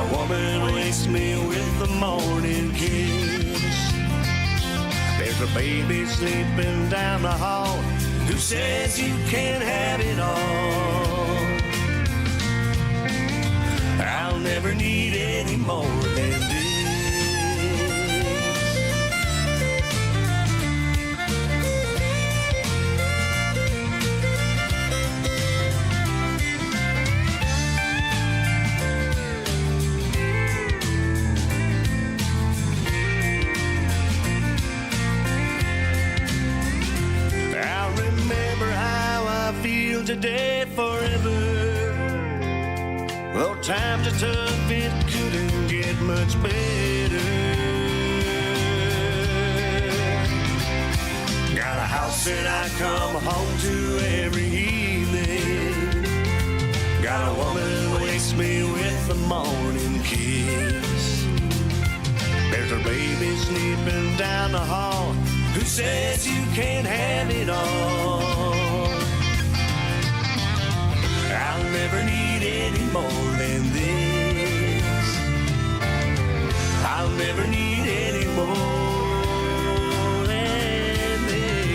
a woman wakes me with the morning kiss. There's a baby sleeping down the hall who says you can't have it all. I'll never need any more than this. Today forever. Though times are tough, it couldn't get much better. Got a house that I come home to every evening. Got a woman who wakes me with the morning kiss. There's a baby sleeping down the hall who says you can't have it all. I'll never need any more than this. I'll never need any more than this.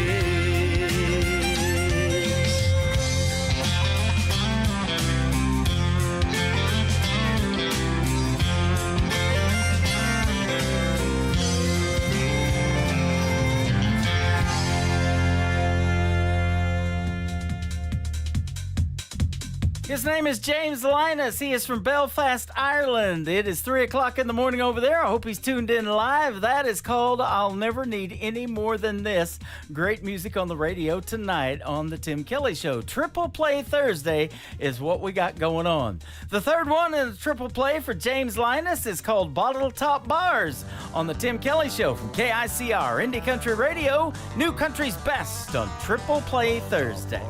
His name is James Linus. He is from Belfast, Ireland. It is 3 o'clock in the morning over there. I hope he's tuned in live. That is called I'll Never Need Any More Than This. Great music on the radio tonight on The Tim Kelly Show. Triple Play Thursday is what we got going on. The third one in the Triple Play for James Linus is called Bottle Top Bars on The Tim Kelly Show from KICR Indie Country Radio. New Country's Best on Triple Play Thursday.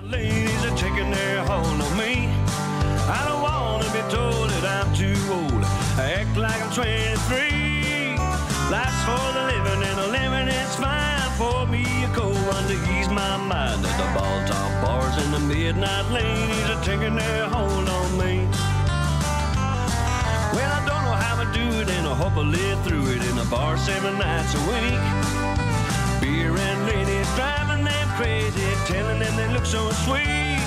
Ladies are taking their hold on me. I don't want to be told that I'm too old. I act like I'm 23. Life's for the living and the living is fine. Pour me a cold one to ease my mind. At the ball top bars and the midnight ladies are taking their hold on me. Well, I don't know how I do it and I hope I live through it in the bar 7 nights a week. Beer and ladies driving them crazy, telling them they look so sweet.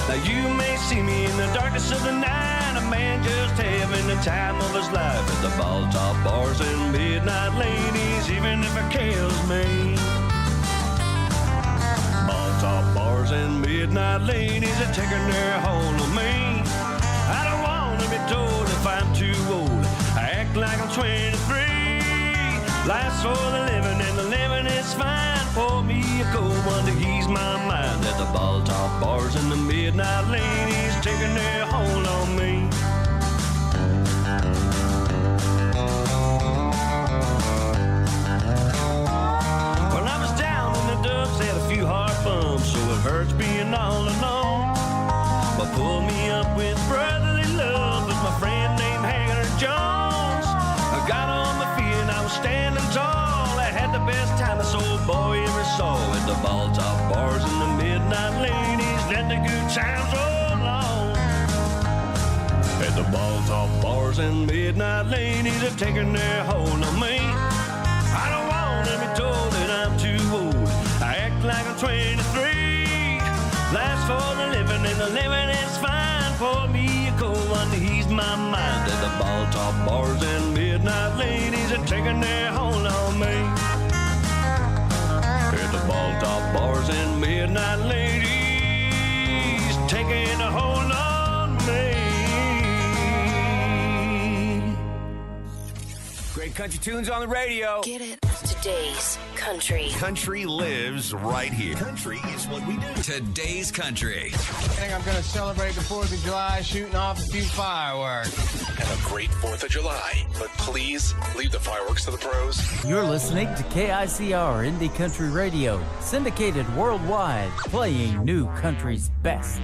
Now you may see me in the darkness of the night, a man just having the time of his life at the ball top bars and midnight ladies, even if it kills me. Ball top bars and midnight ladies are taking their hold on me. I don't want to be told if I'm too old. I act like I'm 23. Life's for the living and the living is fine. Pour me a cold one to ease my mind. At the ball top bars and the midnight ladies taking their hold on me. Well, I was down in the dumps, had a few hard bumps, so it hurts being all alone. But pull me up with brotherly love was my friend named Hager Jones. I got on my feet and I was standing tall. I had the best time this old boy ever saw. At the ball top bars and the midnight ladies, let the good times roll on. At the ball top bars and midnight ladies are taking their hold on me. I don't want to be told that I'm too old. I act like I'm 23. Life's for the living and the living is fine. Pour me a cold one to ease my mind. At the ball top bars and midnight ladies are taking their hold on me. At the ball top bars and midnight ladies taking a hold on me. Great country tunes on the radio. Get it? Today's country. Country lives right here. Country is what we do. Today's country. I think I'm going to celebrate the 4th of July shooting off a few fireworks. Have a great 4th of July, but please leave the fireworks to the pros. You're listening to KICR Indie Country Radio, syndicated worldwide, playing New Country's best.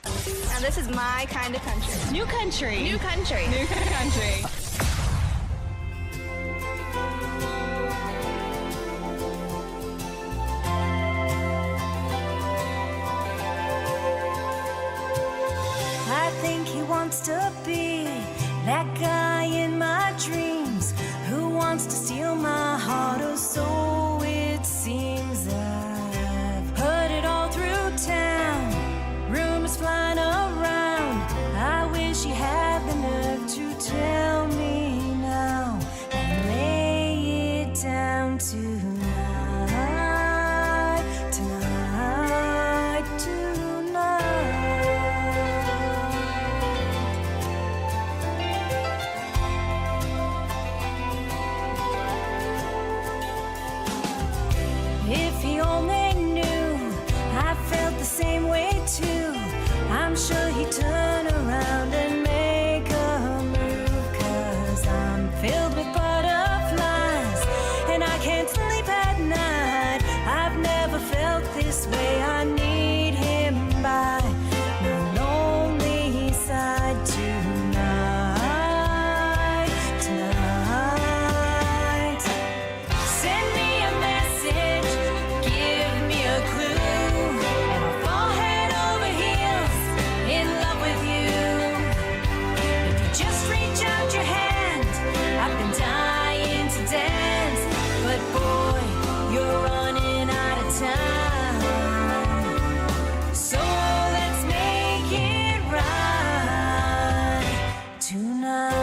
Now this is my kind of country. New country. New country. New country. I think he wants to be that guy in my dreams who wants to steal my heart, or so it seems. I've heard it all through town, rumors flying around. I wish he had the nerve to tell me now and lay it down tonight. If he only knew I felt the same way too, I'm sure he'd turn around and make a move. 'Cause I'm filled with butterflies and I can't sleep at night. I've never felt this way. I need him by my lonely side tonight, tonight. Send me a message, give me a clue, and I'll fall head over heels in love with you. If you just reach out your hand, I've been dying to dance, but boy, you're running out of time. So let's make it right tonight.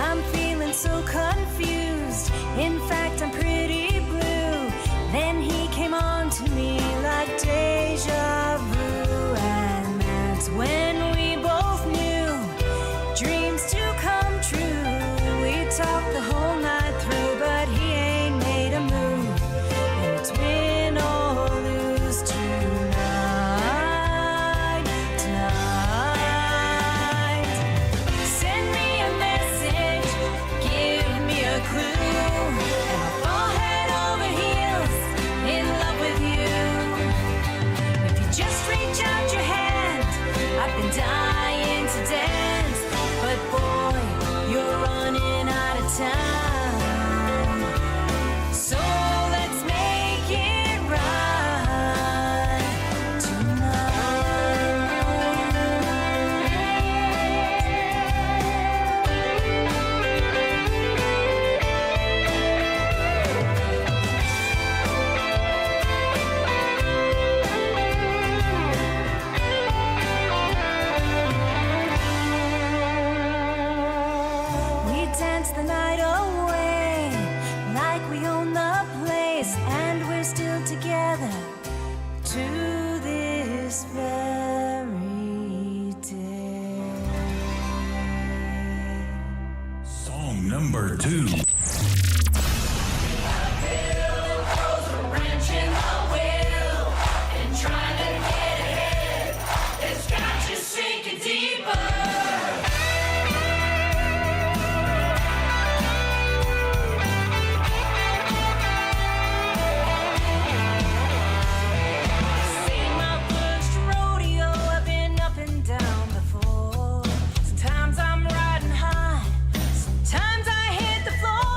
I'm feeling so confused. In fact, I'm pretty blue. Then he came on to me like deja vu, and that's when we both knew dreams to come true. We talked the whole night through, but he ain't made a move, and it's win or lose tonight, tonight. Send me a message, give me a clue, and I'll fall head over heels in love with you. If you just reach out your hand, I've been dying to dance, but boy, you're running out of time. So let's make it right tonight. We dance the night away like we own the place, and we're still together to this very day. Song number 2. Seen my first rodeo, I've been up and down before. Sometimes I'm riding high, sometimes I hit the floor.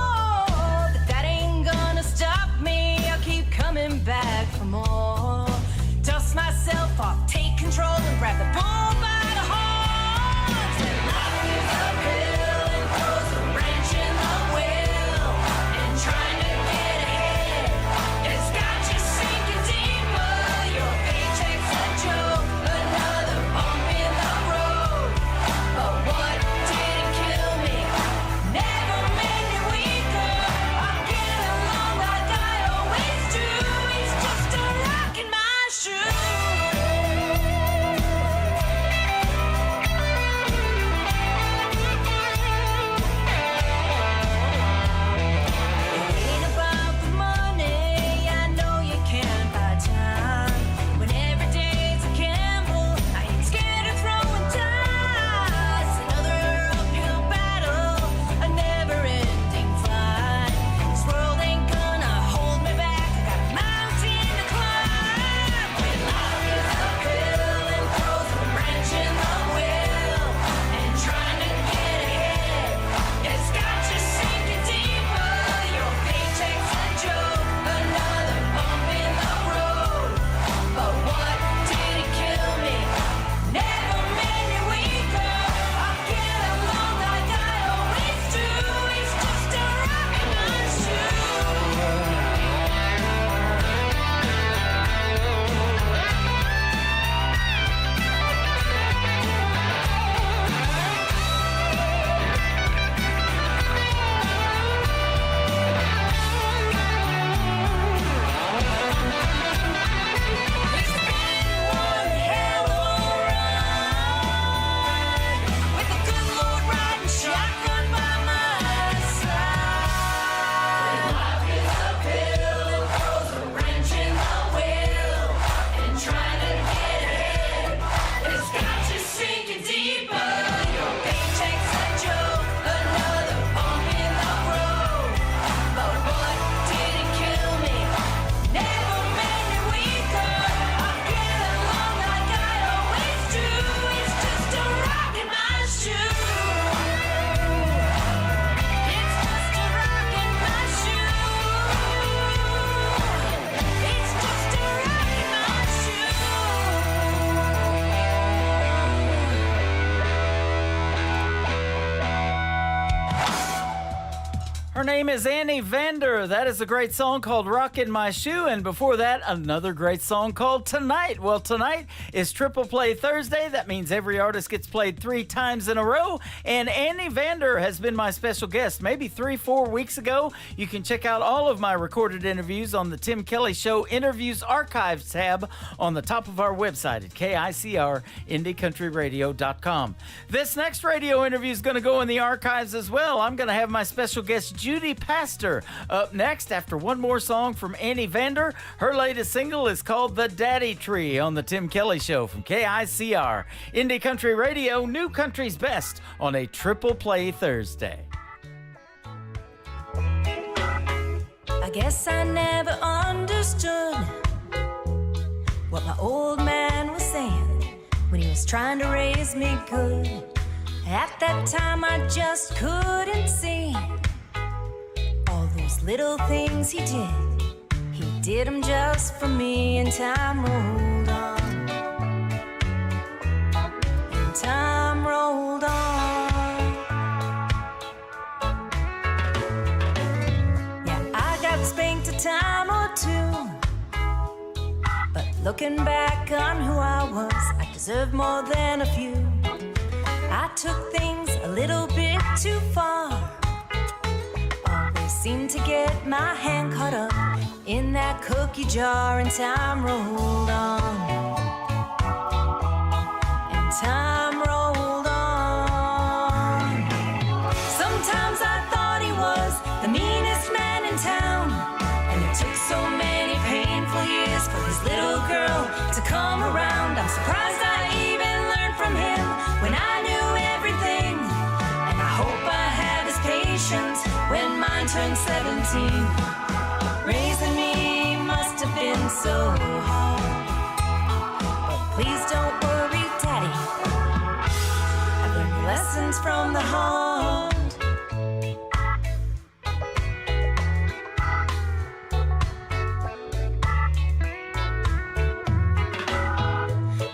Her name is Annie Vander. That is a great song called Rockin' My Shoe. And before that, another great song called Tonight. Well, tonight is Triple Play Thursday. That means every artist gets played 3 times in a row. And Annie Vander has been my special guest maybe 3-4 weeks ago. You can check out all of my recorded interviews on the Tim Kelly Show Interviews Archives tab on the top of our website at KICRIndieCountryRadio.com. This next radio interview is going to go in the archives as well. I'm going to have my special guest Judy Pastor up next after one more song from Annie Vander. Her latest single is called The Daddy Tree on the Tim Kelly Show from KICR. Indie Country Radio, new country's best on a Triple Play Thursday. I guess I never understood what my old man was saying when he was trying to raise me good. At that time I just couldn't see all those little things he did them just for me. And time rolled on, and time rolled on. Yeah, I got spanked a time or two, but looking back on who I was, I deserved more than a few. I took things a little bit too far, always seemed to get my hand caught up in that cookie jar. And time rolled on, and time rolled on. Sometimes I thought he was the meanest man in town, and it took so many painful years for his little girl to come around. I'm surprised I even learned from him when I knew everything, and I hope I have his patience when mine turned 17. Raising me must have been so hard, but please don't worry, Daddy, I've learned lessons from the heart.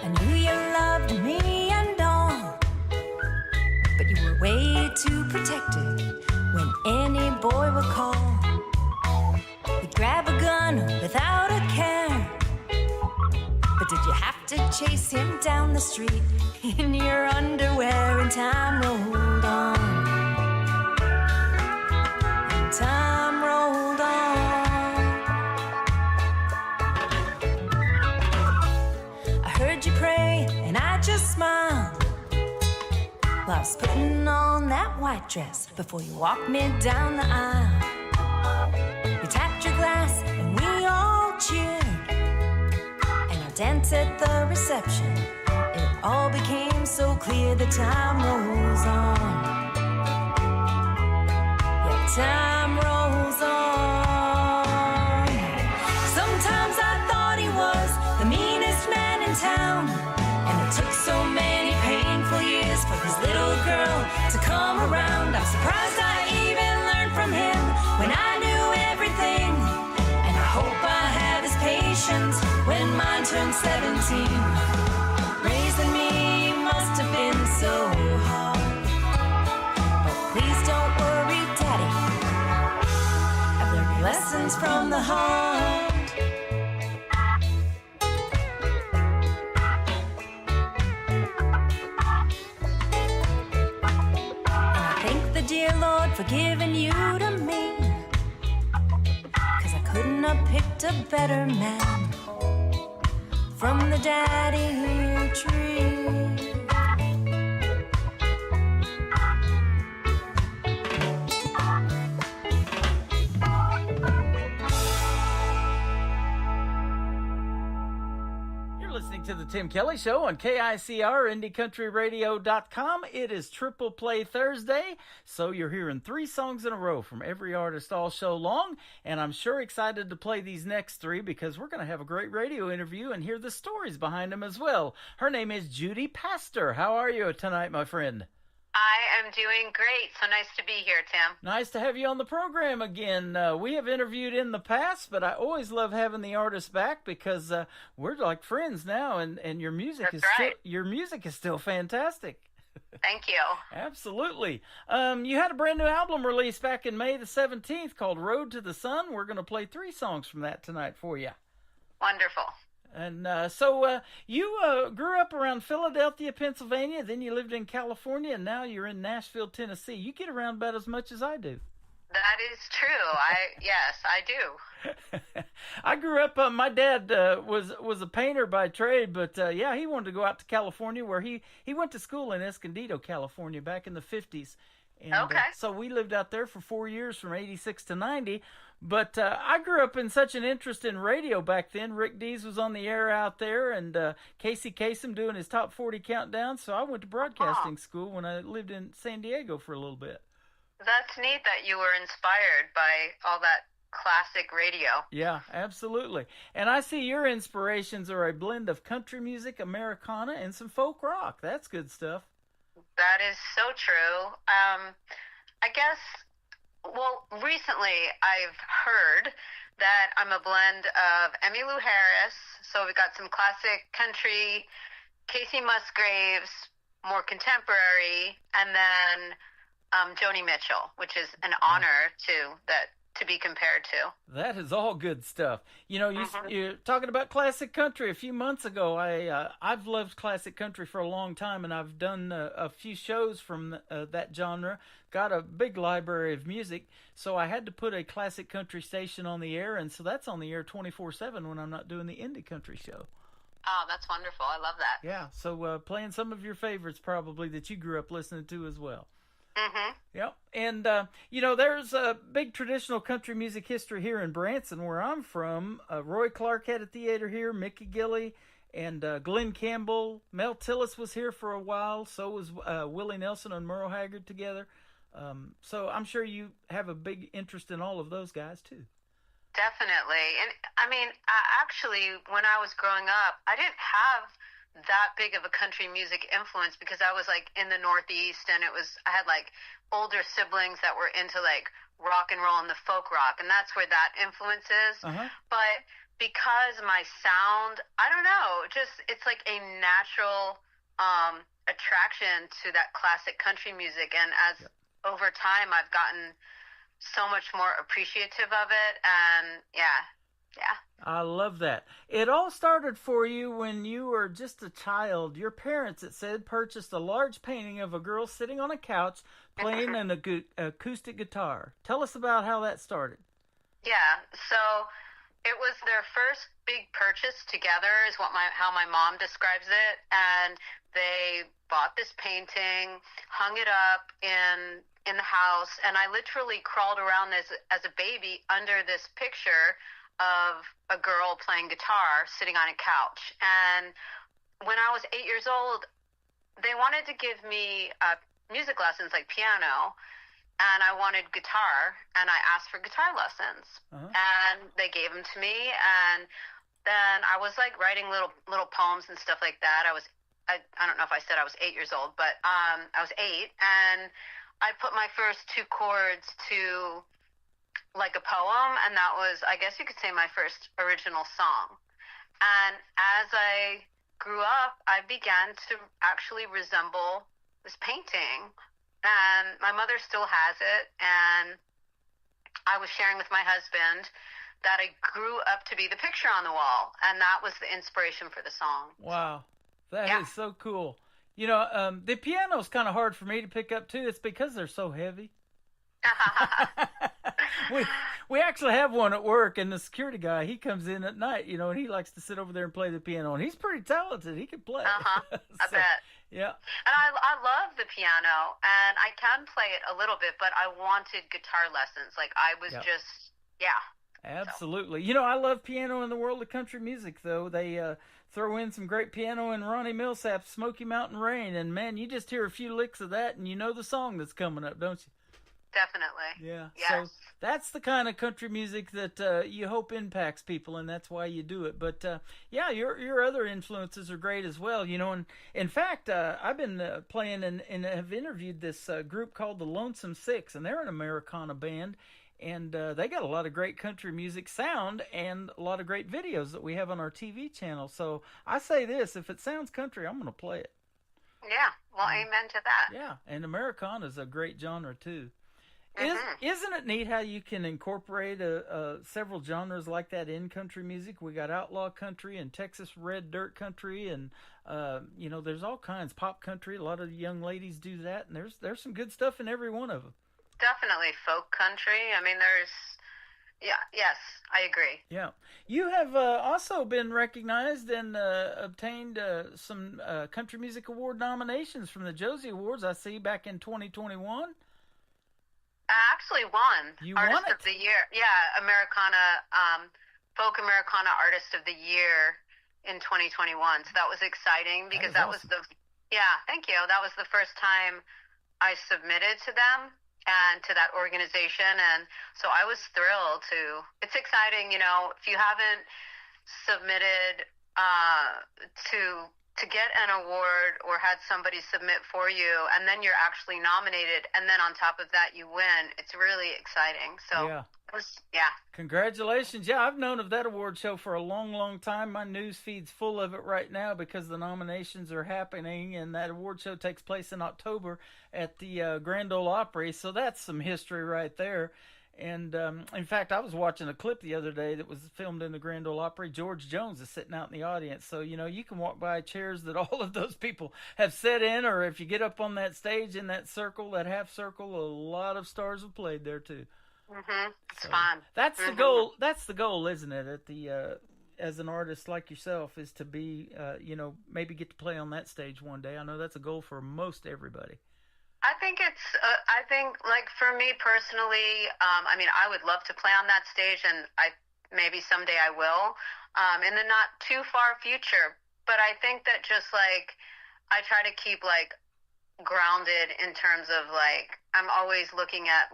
I knew you loved me and all, but you were way too protected when any boy would call. You'd grab a gun without a care, but did you have to chase him down the street in your underwear? And time rolled on, and time rolled on. I heard you pray and I just smiled while I was putting on that white dress before you walked me down the aisle. You tapped your glass and we all cheered, and our dance at the reception, it all became so clear. The time rolls on, yeah, time rolls on. Sometimes I thought he was the meanest man in town, and it took so many painful years for his little girl to come around. I'm surprised I even learned from him when I knew everything, and I hope I have his patience when mine turned 17. Raising me must have been so hard, but please don't worry, Daddy, I've learned lessons from the heart. Dear Lord, for giving you to me, 'cause I couldn't have picked a better man from the daddy tree. Listening to the Tim Kelly Show on KICR, IndieCountryRadio.com. It is Triple Play Thursday, so you're hearing 3 songs in a row from every artist all show long, and I'm sure excited to play these next 3 because we're going to have a great radio interview and hear the stories behind them as well. Her name is Judy Pastor. How are you tonight, my friend? I am doing great. So nice to be here, Tim. Nice to have you on the program again. We have interviewed in the past, but I always love having the artists back because we're like friends now, and your music That's right. your music is still fantastic. Thank you. Absolutely. You had a brand new album released back in May the 17th called Road to the Sun. We're going to play 3 songs from that tonight for you. Wonderful. And so you grew up around Philadelphia, Pennsylvania, then you lived in California, and now you're in Nashville, Tennessee. You get around about as much as I do. That is true. Yes, I do. I grew up. My dad was a painter by trade, but yeah, he wanted to go out to California, where he went to school in Escondido, California, back in the 50s. And, okay. So we lived out there for 4 years, from '86 to '90. But I grew up in such an interest in radio back then. Rick Dees was on the air out there, and Casey Kasem doing his top 40 countdown. So I went to broadcasting school when I lived in San Diego for a little bit. That's neat that you were inspired by all that classic radio. Yeah, absolutely. And I see your inspirations are a blend of country music, Americana, and some folk rock. That's good stuff. That is so true. I guess, well, recently I've heard that I'm a blend of Emmylou Harris. So we've got some classic country, Casey Musgraves, more contemporary, and then Joni Mitchell, which is an honor to be compared to. That is all good stuff. You know, you're talking about classic country. A few months ago, I've loved classic country for a long time, and I've done a few shows from that genre. Got a big library of music, so I had to put a classic country station on the air, and so that's on the air 24/7 when I'm not doing the indie country show. Oh, that's wonderful. I love that. Yeah, so playing some of your favorites probably that you grew up listening to as well. Mm-hmm. Yep. And, you know, there's a big traditional country music history here in Branson, where I'm from. Roy Clark had a theater here, Mickey Gilley, and Glenn Campbell. Mel Tillis was here for a while. So was Willie Nelson and Merle Haggard together. So I'm sure you have a big interest in all of those guys, too. Definitely. And, I mean, actually, when I was growing up, I didn't have that big of a country music influence because I was like in the Northeast, and I had like older siblings that were into like rock and roll and the folk rock, and that's where that influence is. But because my sound, I don't know, it's like a natural attraction to that classic country music, and as over time I've gotten so much more appreciative of it, and yeah. I love that. It all started for you when you were just a child. Your parents, it said, purchased a large painting of a girl sitting on a couch playing an acoustic guitar. Tell us about how that started. Yeah, so it was their first big purchase together is how my mom describes it. And they bought this painting, hung it up in the house, and I literally crawled around as a baby under this picture of a girl playing guitar sitting on a couch. And when I was 8 years old, they wanted to give me music lessons, like piano, and I wanted guitar, and I asked for guitar lessons. And they gave them to me, and then I was like writing little poems and stuff like that. I don't know if I said I was 8 years old, but I was 8, and I put my first 2 chords to like a poem, and that was, I guess you could say, my first original song. And as I grew up, I began to actually resemble this painting, and my mother still has it, and I was sharing with my husband that I grew up to be the picture on the wall, and that was the inspiration for the song. Wow, that is so cool. You know, the piano's kind of hard for me to pick up, too. It's because they're so heavy. we actually have one at work, and the security guy, he comes in at night, you know, and he likes to sit over there and play the piano, and he's pretty talented. He can play. I bet. Yeah. And I love the piano, and I can play it a little bit, but I wanted guitar lessons. Like, I was just, Absolutely. So. You know, I love piano in the world of country music, though. They throw in some great piano in Ronnie Millsap's Smoky Mountain Rain, and man, you just hear a few licks of that, and you know the song that's coming up, don't you? Definitely. Yeah. Yes. So that's the kind of country music that you hope impacts people, and that's why you do it. But yeah, your other influences are great as well. You know, and in fact, I've been playing and have interviewed this group called the Lonesome Six, and they're an Americana band, and they got a lot of great country music sound and a lot of great videos that we have on our TV channel. So I say this: if it sounds country, I'm going to play it. Yeah, well, amen to that. Yeah, and Americana is a great genre too. Isn't it neat how you can incorporate several genres like that in country music? We got outlaw country and Texas red dirt country, and there's all kinds, pop country. A lot of young ladies do that, and there's some good stuff in every one of them. Definitely folk country. I mean, yes, I agree. Yeah. You have also been recognized and obtained some Country Music Award nominations from the Josie Awards, I see, back in 2021. I actually won. You Artist won it? of the Year. Yeah, Americana, Folk Americana Artist of the Year in 2021. So that was exciting because that was thank you. That was the first time I submitted to them and to that organization, and so I was thrilled to. It's exciting, if you haven't submitted to get an award or had somebody submit for you, and then you're actually nominated, and then on top of that you win. It's really exciting. So Congratulations. Yeah, I've known of that award show for a long, long time. My news feed's full of it right now because the nominations are happening, and that award show takes place in October at the Grand Ole Opry. So that's some history right there. And in fact, I was watching a clip the other day that was filmed in the Grand Ole Opry. George Jones is sitting out in the audience. So, you can walk by chairs that all of those people have sat in, or if you get up on that stage in that circle, that half circle, a lot of stars have played there too. It's fun. That's the goal. That's the goal, isn't it? As an artist like yourself, is to be, maybe get to play on that stage one day. I know that's a goal for most everybody. I think like for me personally, I would love to play on that stage, and maybe someday I will, in the not too far future. But I think that just like I try to keep like grounded in terms of like I'm always looking at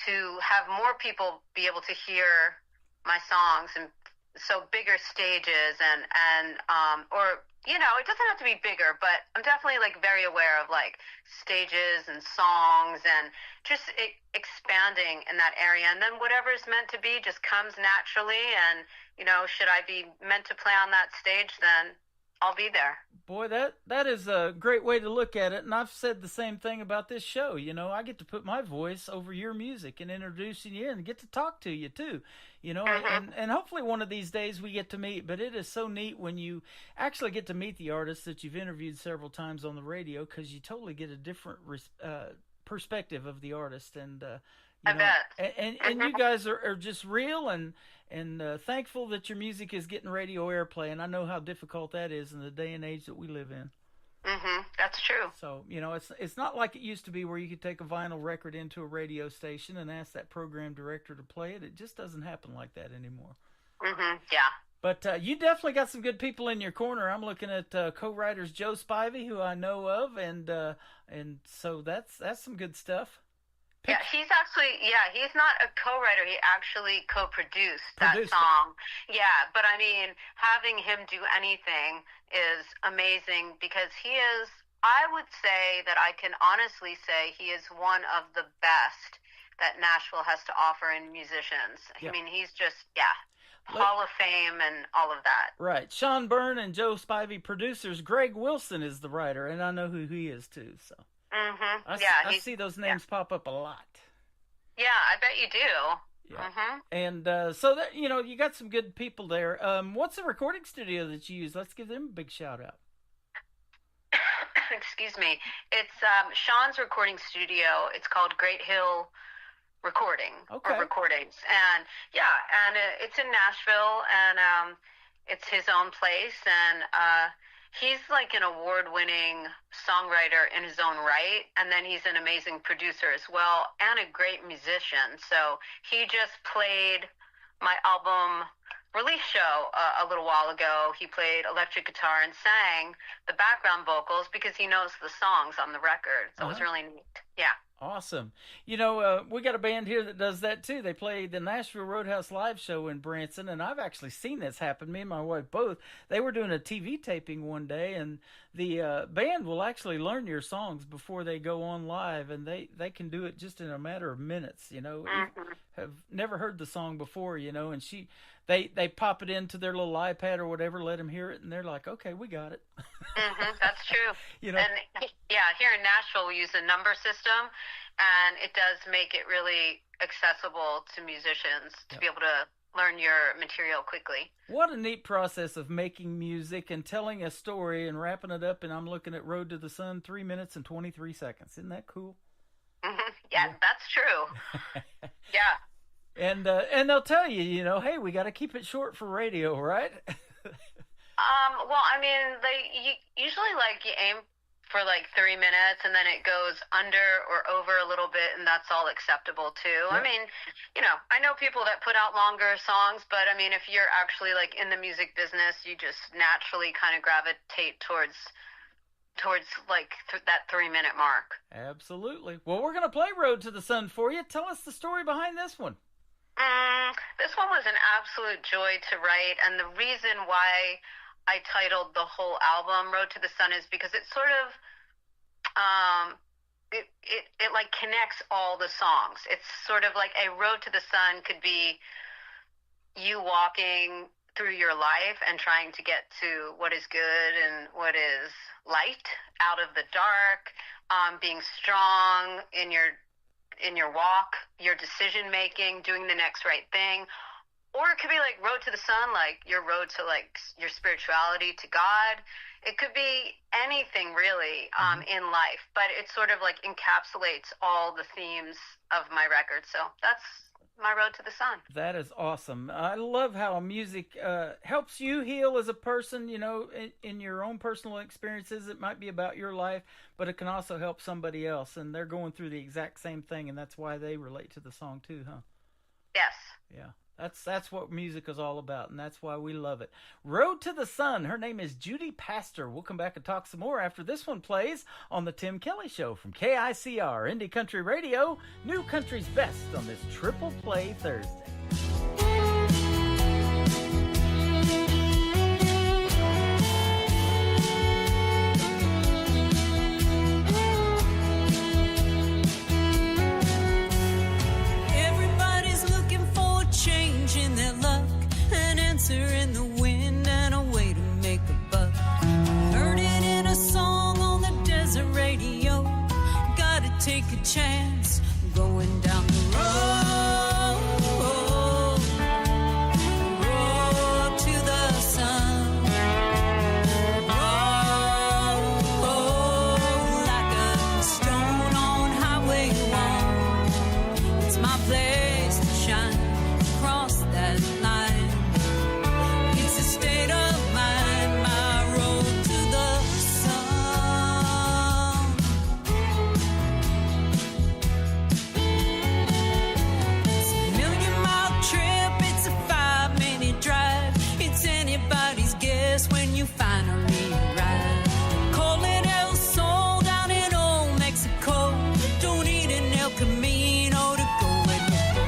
to have more people be able to hear my songs, and so bigger stages and it doesn't have to be bigger, but I'm definitely like very aware of like stages and songs and just expanding in that area. And then whatever's meant to be just comes naturally. And, should I be meant to play on that stage, then I'll be there. Boy, that is a great way to look at it. And I've said the same thing about this show. I get to put my voice over your music and introducing you and get to talk to you too. And hopefully one of these days we get to meet. But it is so neat when you actually get to meet the artists that you've interviewed several times on the radio, because you totally get a different perspective of the artist. And I bet. And you guys are just real and thankful that your music is getting radio airplay. And I know how difficult that is in the day and age that we live in. That's true. So, it's not like it used to be where you could take a vinyl record into a radio station and ask that program director to play it. It just doesn't happen like that anymore. Yeah. But you definitely got some good people in your corner. I'm looking at co-writers Joe Spivey, who I know of, and so that's some good stuff. Yeah, he's not a co-writer. He actually co-produced that song. Yeah, but having him do anything is amazing because I would say that I can honestly say he is one of the best that Nashville has to offer in musicians. Yeah. He's just, Hall of Fame and all of that. Right. Sean Byrne and Joe Spivey producers. Greg Wilson is the writer, and I know who he is too, so. I see those names pop up a lot. Yeah, I bet you do. Yeah. And so that you got some good people there. What's the recording studio that you use? Let's give them a big shout out. Excuse me. It's Sean's recording studio. It's called Great Hill Recording or Recordings, and it's in Nashville, and it's his own place, and he's like an award-winning songwriter in his own right, and then he's an amazing producer as well, and a great musician. So he just played my album release show a little while ago. He played electric guitar and sang the background vocals because he knows the songs on the record. So it was really neat. Yeah. Awesome. We got a band here that does that too. They play the Nashville Roadhouse live show in Branson, and I've actually seen this happen. Me and my wife both. They were doing a TV taping one day, and the band will actually learn your songs before they go on live, and they can do it just in a matter of minutes. Have never heard the song before, and they pop it into their little iPad or whatever, let them hear it, and they're like, okay, we got it. That's true. You know? And yeah, here in Nashville, we use a number system, and it does make it really accessible to musicians to be able to learn your material quickly. What a neat process of making music and telling a story and wrapping it up. And I'm looking at Road to the Sun, 3 minutes and 23 seconds. Isn't that cool? Yeah, that's true. Yeah. And they'll tell you, you know, hey, we got to keep it short for radio, right? Well, I mean, usually like you aim for like 3 minutes, and then it goes under or over a little bit, and that's all acceptable too. Yep. I mean, you know, I know people that put out longer songs, but I mean, if you're actually like in the music business, you just naturally kind of gravitate towards like that 3 minute mark. Absolutely. Well, we're going to play Road to the Sun for you. Tell us the story behind this one. This one was an absolute joy to write, and the reason why I titled the whole album Road to the Sun is because it sort of it like connects all the songs. It's sort of like a road to the sun could be you walking through your life and trying to get to what is good and what is light, out of the dark, being strong in your walk, your decision making, doing the next right thing. Or it could be like road to the sun, like your road to like your spirituality to God. It could be anything really in life, but it sort of like encapsulates all the themes of my record. So that's my road to the sun. That is awesome. I love how music helps you heal as a person, you know, in your own personal experiences. It might be about your life, but it can also help somebody else, and they're going through the exact same thing, and that's why they relate to the song too, huh? Yes. Yeah. That's what music is all about, and that's why we love it. Road to the Sun. Her name is Judy Pastor. We'll come back and talk some more after this one plays on the Tim Kelly Show from KICR, Indie Country Radio, New Country's Best on this Triple Play Thursday. In the wind and a way to make a buck. Heard it in a song on the desert radio. Gotta take a chance going down the road, road to the sun, road like a stone on Highway 1. It's my place to shine across that line. When you finally arrive, call it El Sol down in old Mexico. Don't need an El Camino to go anywhere.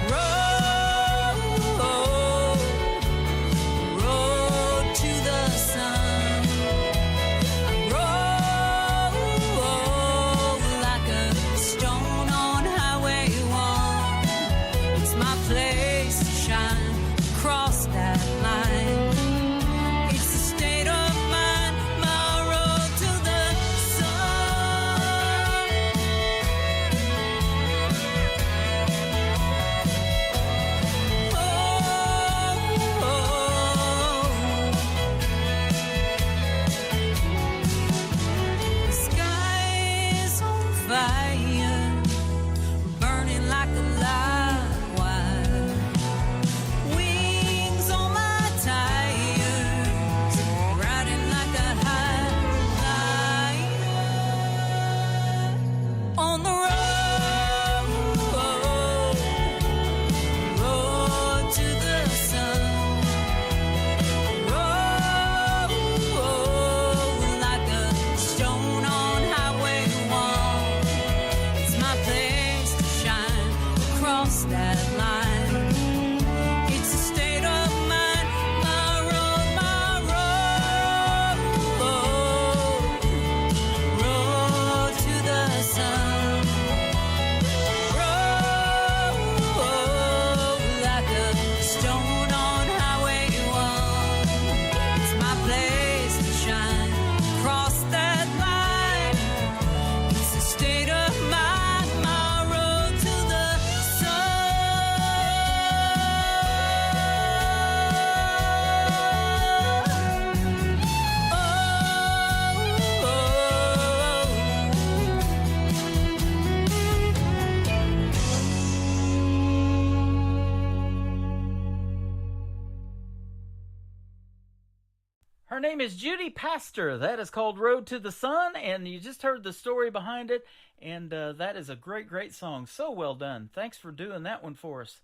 Her name is Judy Pastor. That is called Road to the Sun, and you just heard the story behind it, and that is a great, great song. So well done. Thanks for doing that one for us.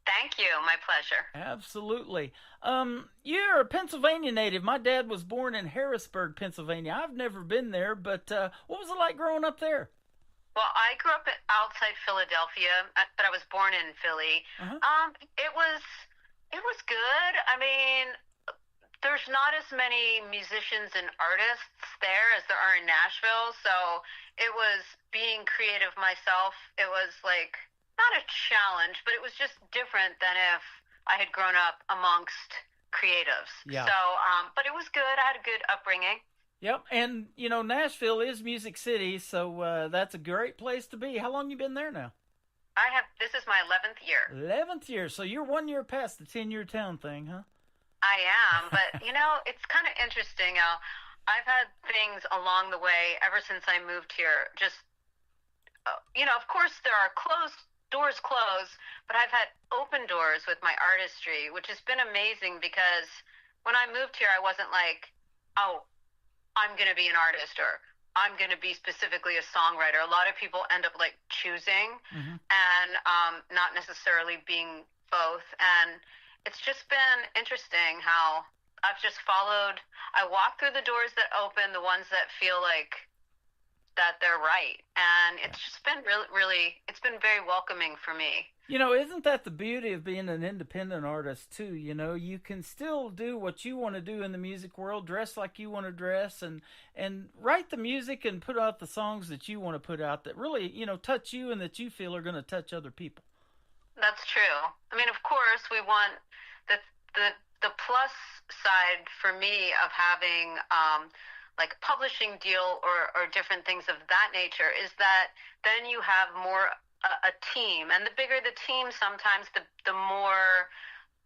Thank you. My pleasure. Absolutely. You're a Pennsylvania native. My dad was born in Harrisburg, Pennsylvania. I've never been there, but what was it like growing up there? Well, I grew up outside Philadelphia, but I was born in Philly. It was good. I mean, there's not as many musicians and artists there as there are in Nashville, so it was being creative myself. It was like not a challenge, but it was just different than if I had grown up amongst creatives. Yeah. So, but it was good. I had a good upbringing. Yep, and you know Nashville is Music City, so that's a great place to be. How long you been there now? This is my 11th year. 11th year, so you're 1 year past the 10-year town thing, huh? I am, but you know, it's kind of interesting. I've had things along the way ever since I moved here. Just, you know, of course there are doors closed, but I've had open doors with my artistry, which has been amazing because when I moved here, I wasn't like, oh, I'm going to be an artist or I'm going to be specifically a songwriter. A lot of people end up like choosing and not necessarily being both. And it's just been interesting how I've just followed. I walk through the doors that open, the ones that feel like that they're right. And it's just been really, it's been very welcoming for me. You know, isn't that the beauty of being an independent artist, too? You know, you can still do what you want to do in the music world, dress like you want to dress, and write the music and put out the songs that you want to put out that really, you know, touch you and that you feel are going to touch other people. That's true. I mean, of course, we want the plus side for me of having like a publishing deal or different things of that nature is that then you have more a team, and the bigger the team, sometimes the more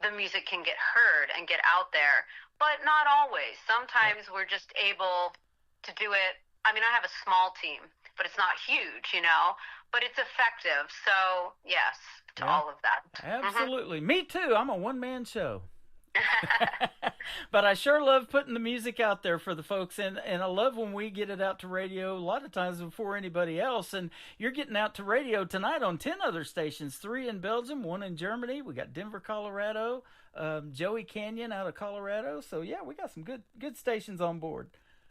the music can get heard and get out there, but not always. Sometimes we're just able to do it. I mean, I have a small team, but it's not huge, you know, but it's effective. So yes, to all of that. Absolutely. Me too. I'm a one-man show. But I sure love putting the music out there for the folks, and I love when we get it out to radio a lot of times before anybody else. And you're getting out to radio tonight on 10 other stations, 3 in Belgium, 1 in Germany. We got Denver, Colorado, Joey Canyon out of Colorado. So yeah, we got some good stations on board.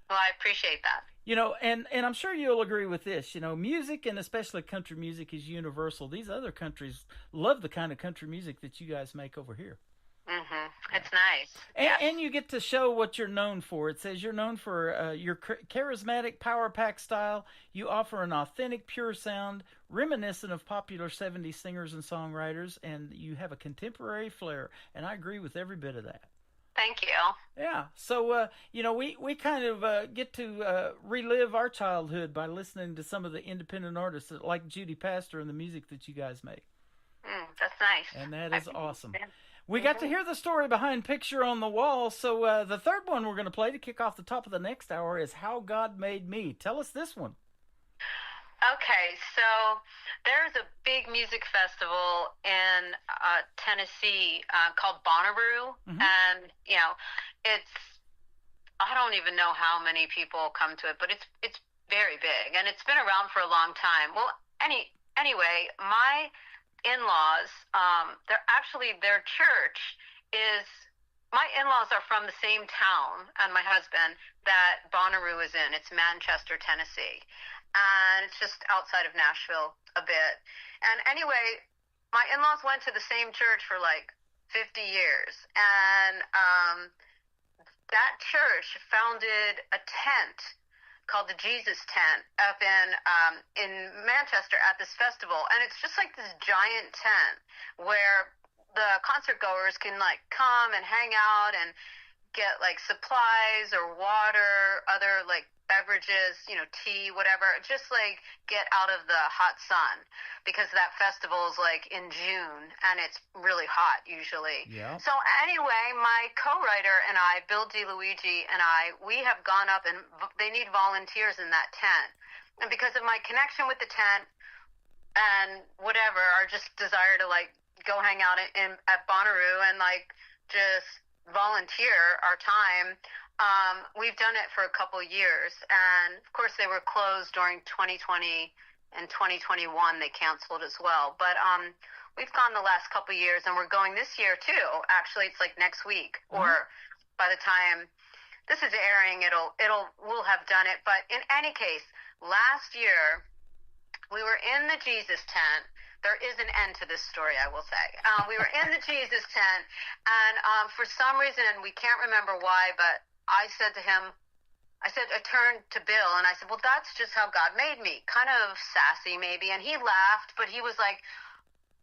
Well, I appreciate that. You know, and I'm sure you'll agree with this. You know, music, and especially country music, is universal. These other countries love the kind of country music that you guys make over here. It's nice. And you get to show what you're known for. It says you're known for your charismatic power pack style. You offer an authentic, pure sound, reminiscent of popular 70s singers and songwriters, and you have a contemporary flair. And I agree with every bit of that. Thank you. Yeah. So, you know, we kind of get to relive our childhood by listening to some of the independent artists like Judy Pastor and the music that you guys make. That's nice. And that is awesome. We got to hear the story behind Picture on the Wall, so the third one we're going to play to kick off the top of the next hour is How God Made Me. Tell us this one. Okay, so there's a big music festival in Tennessee called Bonnaroo, and, you know, I don't even know how many people come to it, but it's very big, and it's been around for a long time. Well, anyway, my in-laws, their church is, my in-laws are from the same town and my husband that Bonnaroo is in. It's Manchester, Tennessee, and it's just outside of Nashville a bit. And anyway, my in-laws went to the same church for like 50 years, and that church founded a tent called the Jesus Tent up in Manchester at this festival, and it's just like this giant tent where the concert goers can like come and hang out and get like supplies or water, other like beverages, you know, tea, whatever, just like get out of the hot sun, because that festival is like in June and it's really hot usually. Yeah. So anyway, my co-writer and I, Bill DeLuigi and I, we have gone up, and they need volunteers in that tent. And because of my connection with the tent and whatever, our just desire to like go hang out at Bonnaroo and like just volunteer our time, We've done it for a couple years, and of course they were closed during 2020 and 2021. They canceled as well, but we've gone the last couple years, and we're going this year too. Actually, it's like next week, or by the time this is airing, we'll have done it. But in any case, last year we were in the Jesus tent. There is an end to this story, I will say. We were in the Jesus tent, and for some reason, and we can't remember why, but I said to him, I turned to Bill, and I said, well, that's just how God made me. Kind of sassy, maybe. And he laughed, but he was like,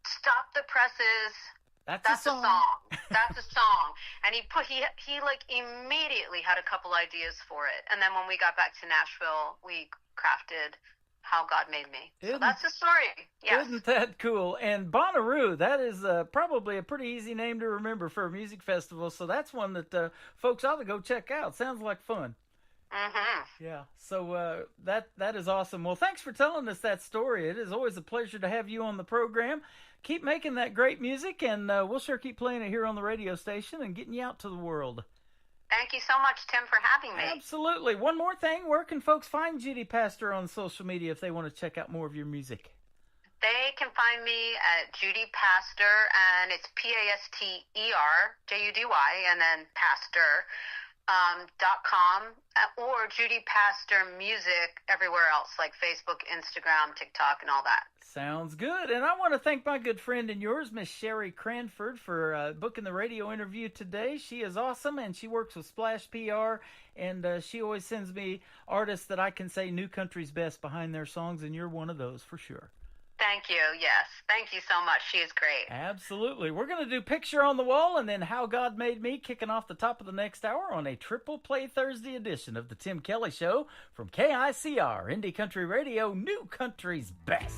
stop the presses. That's a song. That's a song. And he like immediately had a couple ideas for it. And then when we got back to Nashville, we crafted How God Made Me. So that's the story. Yes. Isn't that cool? And Bonnaroo, that is probably a pretty easy name to remember for a music festival. So that's one that folks ought to go check out. Sounds like fun. Mm-hmm. Yeah. So that is awesome. Well, thanks for telling us that story. It is always a pleasure to have you on the program. Keep making that great music, and we'll sure keep playing it here on the radio station and getting you out to the world. Thank you so much, Tim, for having me. Absolutely. One more thing, where can folks find Judy Pastor on social media if they want to check out more of your music? They can find me at Judy Pastor, and it's PASTER, JUDY, and then Pastor. .com or Judy Pastor Music everywhere else, like Facebook, Instagram, TikTok, and all that. Sounds good. And I want to thank my good friend and yours, Miss Sherry Cranford, for booking the radio interview today. She is awesome, and she works with Splash PR, and she always sends me artists that I can say new country's best behind their songs, and you're one of those for sure. Thank you. Yes. Thank you so much. She is great. Absolutely. We're going to do Picture on the Wall and then How God Made Me, kicking off the top of the next hour on a Triple Play Thursday edition of the Tim Kelly Show from KICR, Indie Country Radio, New Country's Best.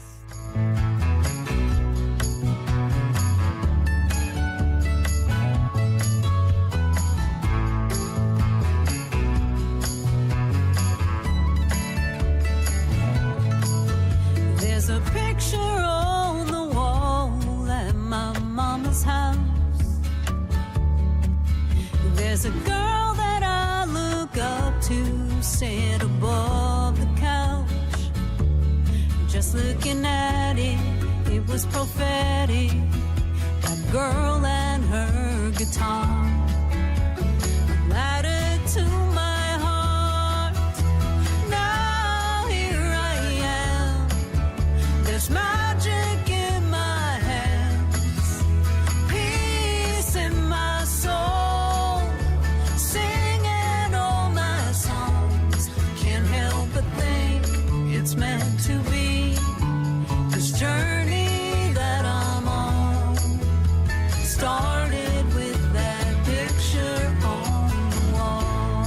There's a picture on the wall at my mama's house. There's a girl that I look up to, sit above the couch. Just looking at it, it was prophetic. That girl and her guitar. I'm added to my heart. Now here I am. There's magic in my hands, peace in my soul, singing all my songs. Can't help but think it's meant to be. This journey that I'm on started with that picture on the wall.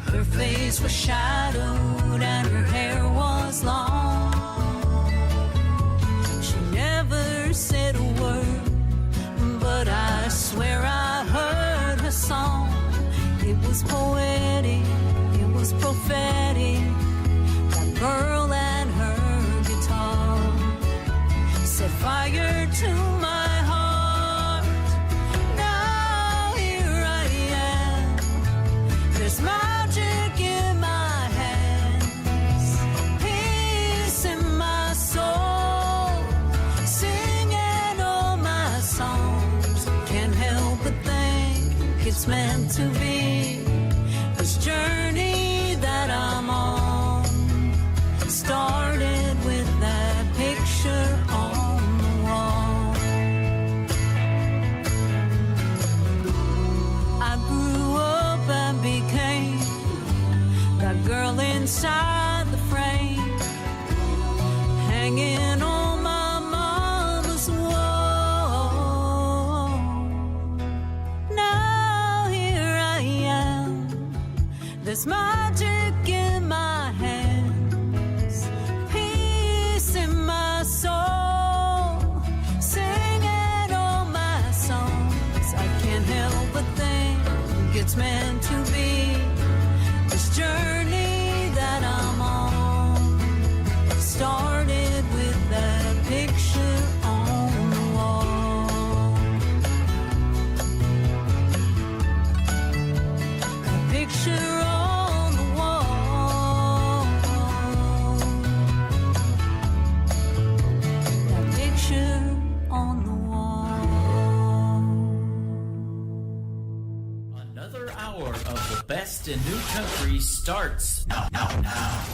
Her face was shadowed and her hair was long. She never said a word, but I swear I heard her song. It was poetic, it was prophetic. That girl and her guitar set fire to my heart. Now here I am. There's magic in my hands, peace in my soul, singing all my songs. Can't help but think it's meant to be. This journey that I'm on started with that picture on the wall. I grew up and became that girl inside the frame, hanging on my mama's wall. Now here I am. There's magic in my hands, peace in my soul, singing all my songs. I can't help but think it's meant to be. This journey that I'm on best in new country starts now.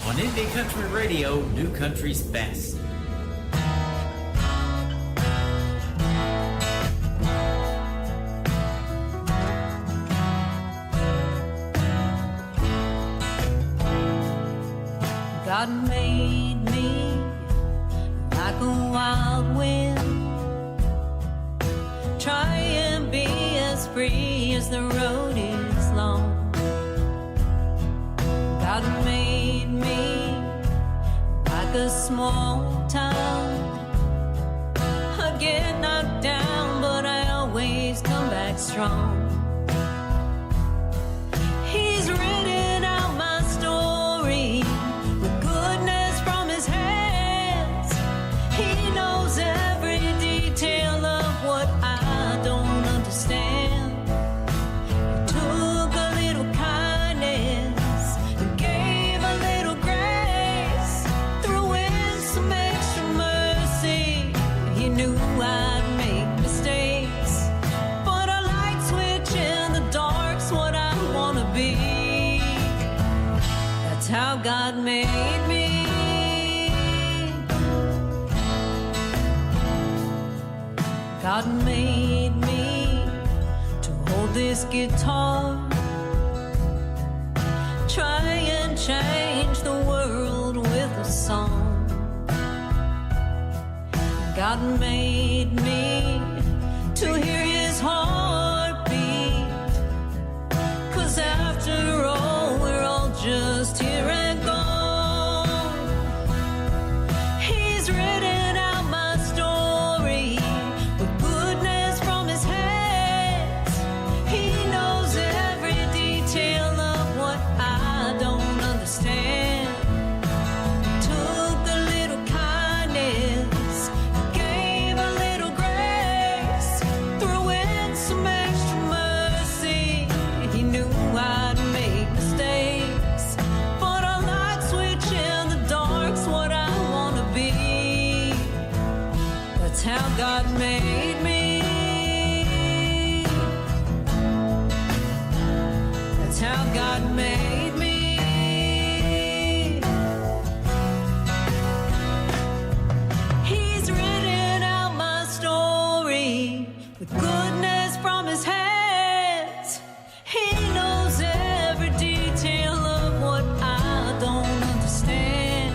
On Indie Country Radio, New Country's Best. God made me like a wild wind. Try and be as free as the road is long. God made me like a small town. I get knocked down, but I always come back strong. He's written out my story with goodness from his hands. He knows every detail of what I don't understand. He took a little kindness and gave a little grace, threw in some extra mercy. He knew I'd make mistakes, but a light switch in the dark's what I wanna be. That's how God made me. God made me to hold this guitar, try and change the world with a song. God made me to hear his heartbeat, 'cause after all, we're all just here and gone. He's written out my story with goodness from his hands. He knows every detail of what I don't understand. Took a little kindness, gave a little grace, threw in some extra mercy. He knew I'd make mistakes, but a light switch in the dark's what I wanna be. That's how God made me. That's how God made me. He's written out my story with goodness from his hands. He knows every detail of what I don't understand.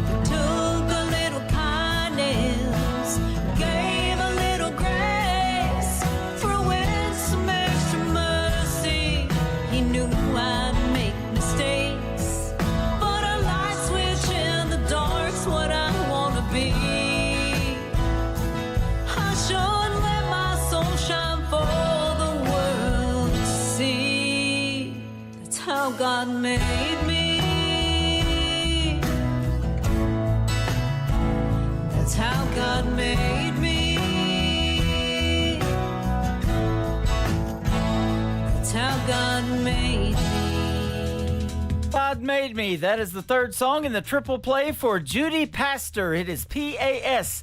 He took a little kindness, gave a little grace, threw in some extra mercy. He knew I'd make mistakes, but a light switch in the dark's what I wanna be. I should let my soul shine for the world to see. That's how God made me. That's how God made me. That's how God made me. God Made Me. That is the third song in the triple play for Judy Pastor. It is Paster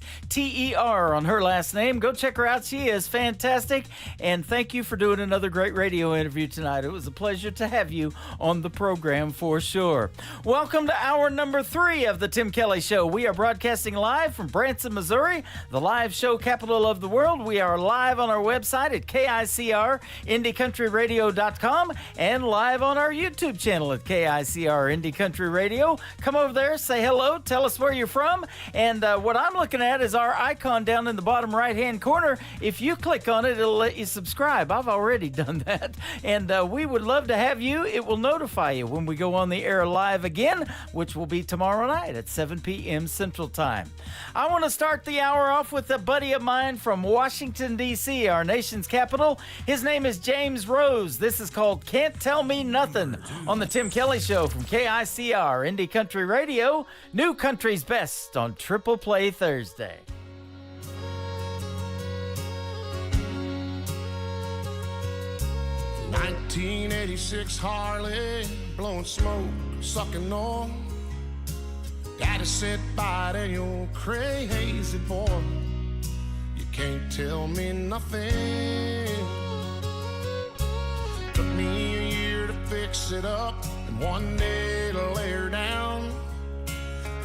on her last name. Go check her out. She is fantastic. And thank you for doing another great radio interview tonight. It was a pleasure to have you on the program for sure. Welcome to hour number 3 of the Tim Kelly Show. We are broadcasting live from Branson, Missouri, the live show capital of the world. We are live on our website at KICR, IndieCountryRadio.com, and live on our YouTube channel at KICR Indie Country Radio. Come over there, say hello, tell us where you're from. And what I'm looking at is our icon down in the bottom right-hand corner. If you click on it, it'll let you subscribe. I've already done that. And we would love to have you. It will notify you when we go on the air live again, which will be tomorrow night at 7 p.m. Central Time. I want to start the hour off with a buddy of mine from Washington, D.C., our nation's capital. His name is James Rose. This is called Can't Tell Me Nothing on the Tim Kelly Show from KICR Indie Country Radio, New Country's Best on Triple Play Thursday. '86 Harley, blowing smoke, sucking on. Gotta sit by and you're crazy, boy. You can't tell me nothing. Took me a year to figure fix it up and one day to lay her down.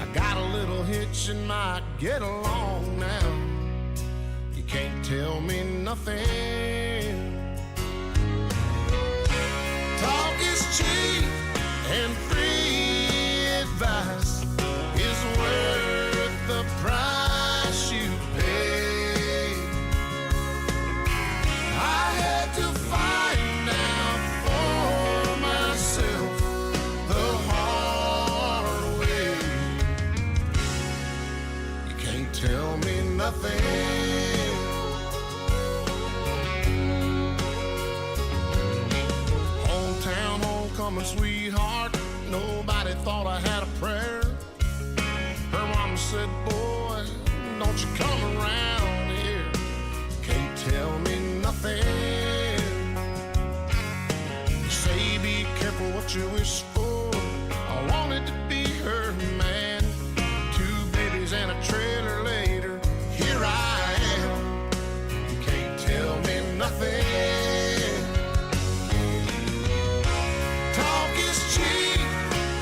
I got a little hitch and might get along now. You can't tell me nothing. Talk is cheap and free advice is worth the price you pay. I had to find out for myself the hard way. You can't tell me nothing. Hometown homecoming sweetheart, nobody thought I had a prayer. Her mama said, boy, don't you come around here. Can't tell me nothing. You say be careful what you wish for. I wanted to be her man. 2 babies and a trailer later, here I am. You can't tell me nothing. Talk is cheap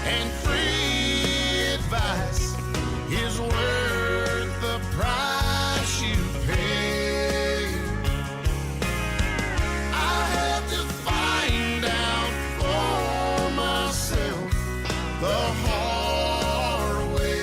and free advice is worth the price you pay. I had to find out for myself the hard way.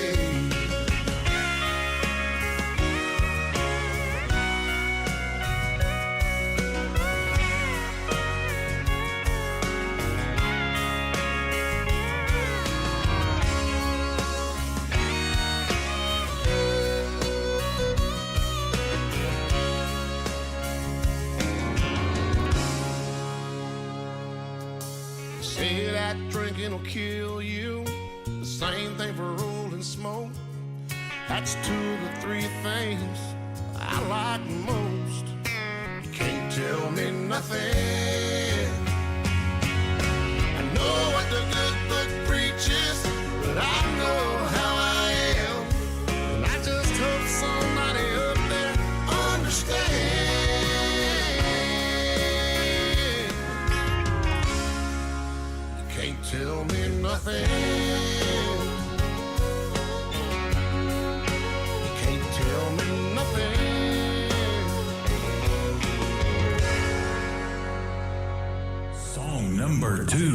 Say that drinking will kill you. The same thing for rolling smoke. That's 2 of the 3 things I like most. You can't tell me nothing. I know what the good book preaches, but I know how I am. And I just hope somebody up there understands. Can't tell me nothing. You can't tell me nothing. Song number 2.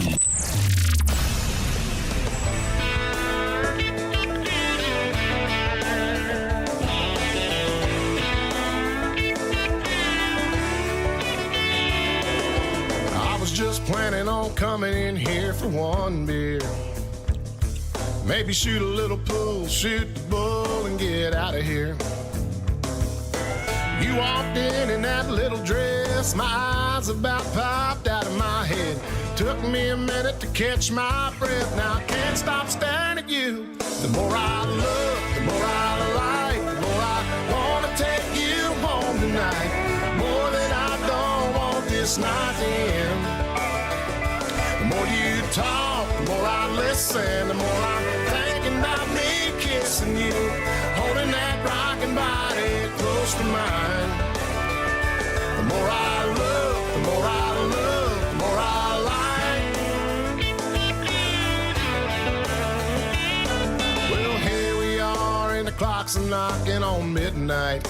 I was just planning on coming in here for 1 beer. Maybe shoot a little pool, shoot the bull, and get out of here. You walked in that little dress, my eyes about popped out of my head. Took me a minute to catch my breath. Now I can't stop staring at you. The more I look, the more I like, the more I wanna take you home tonight. More that I don't want this night to end. The more you talk, the more I listen, the more I'm thinking about me kissing you, holding that rocking body close to mine. The more I look, the more I look, the more I like. Well, here we are, and the clock's knocking on midnight.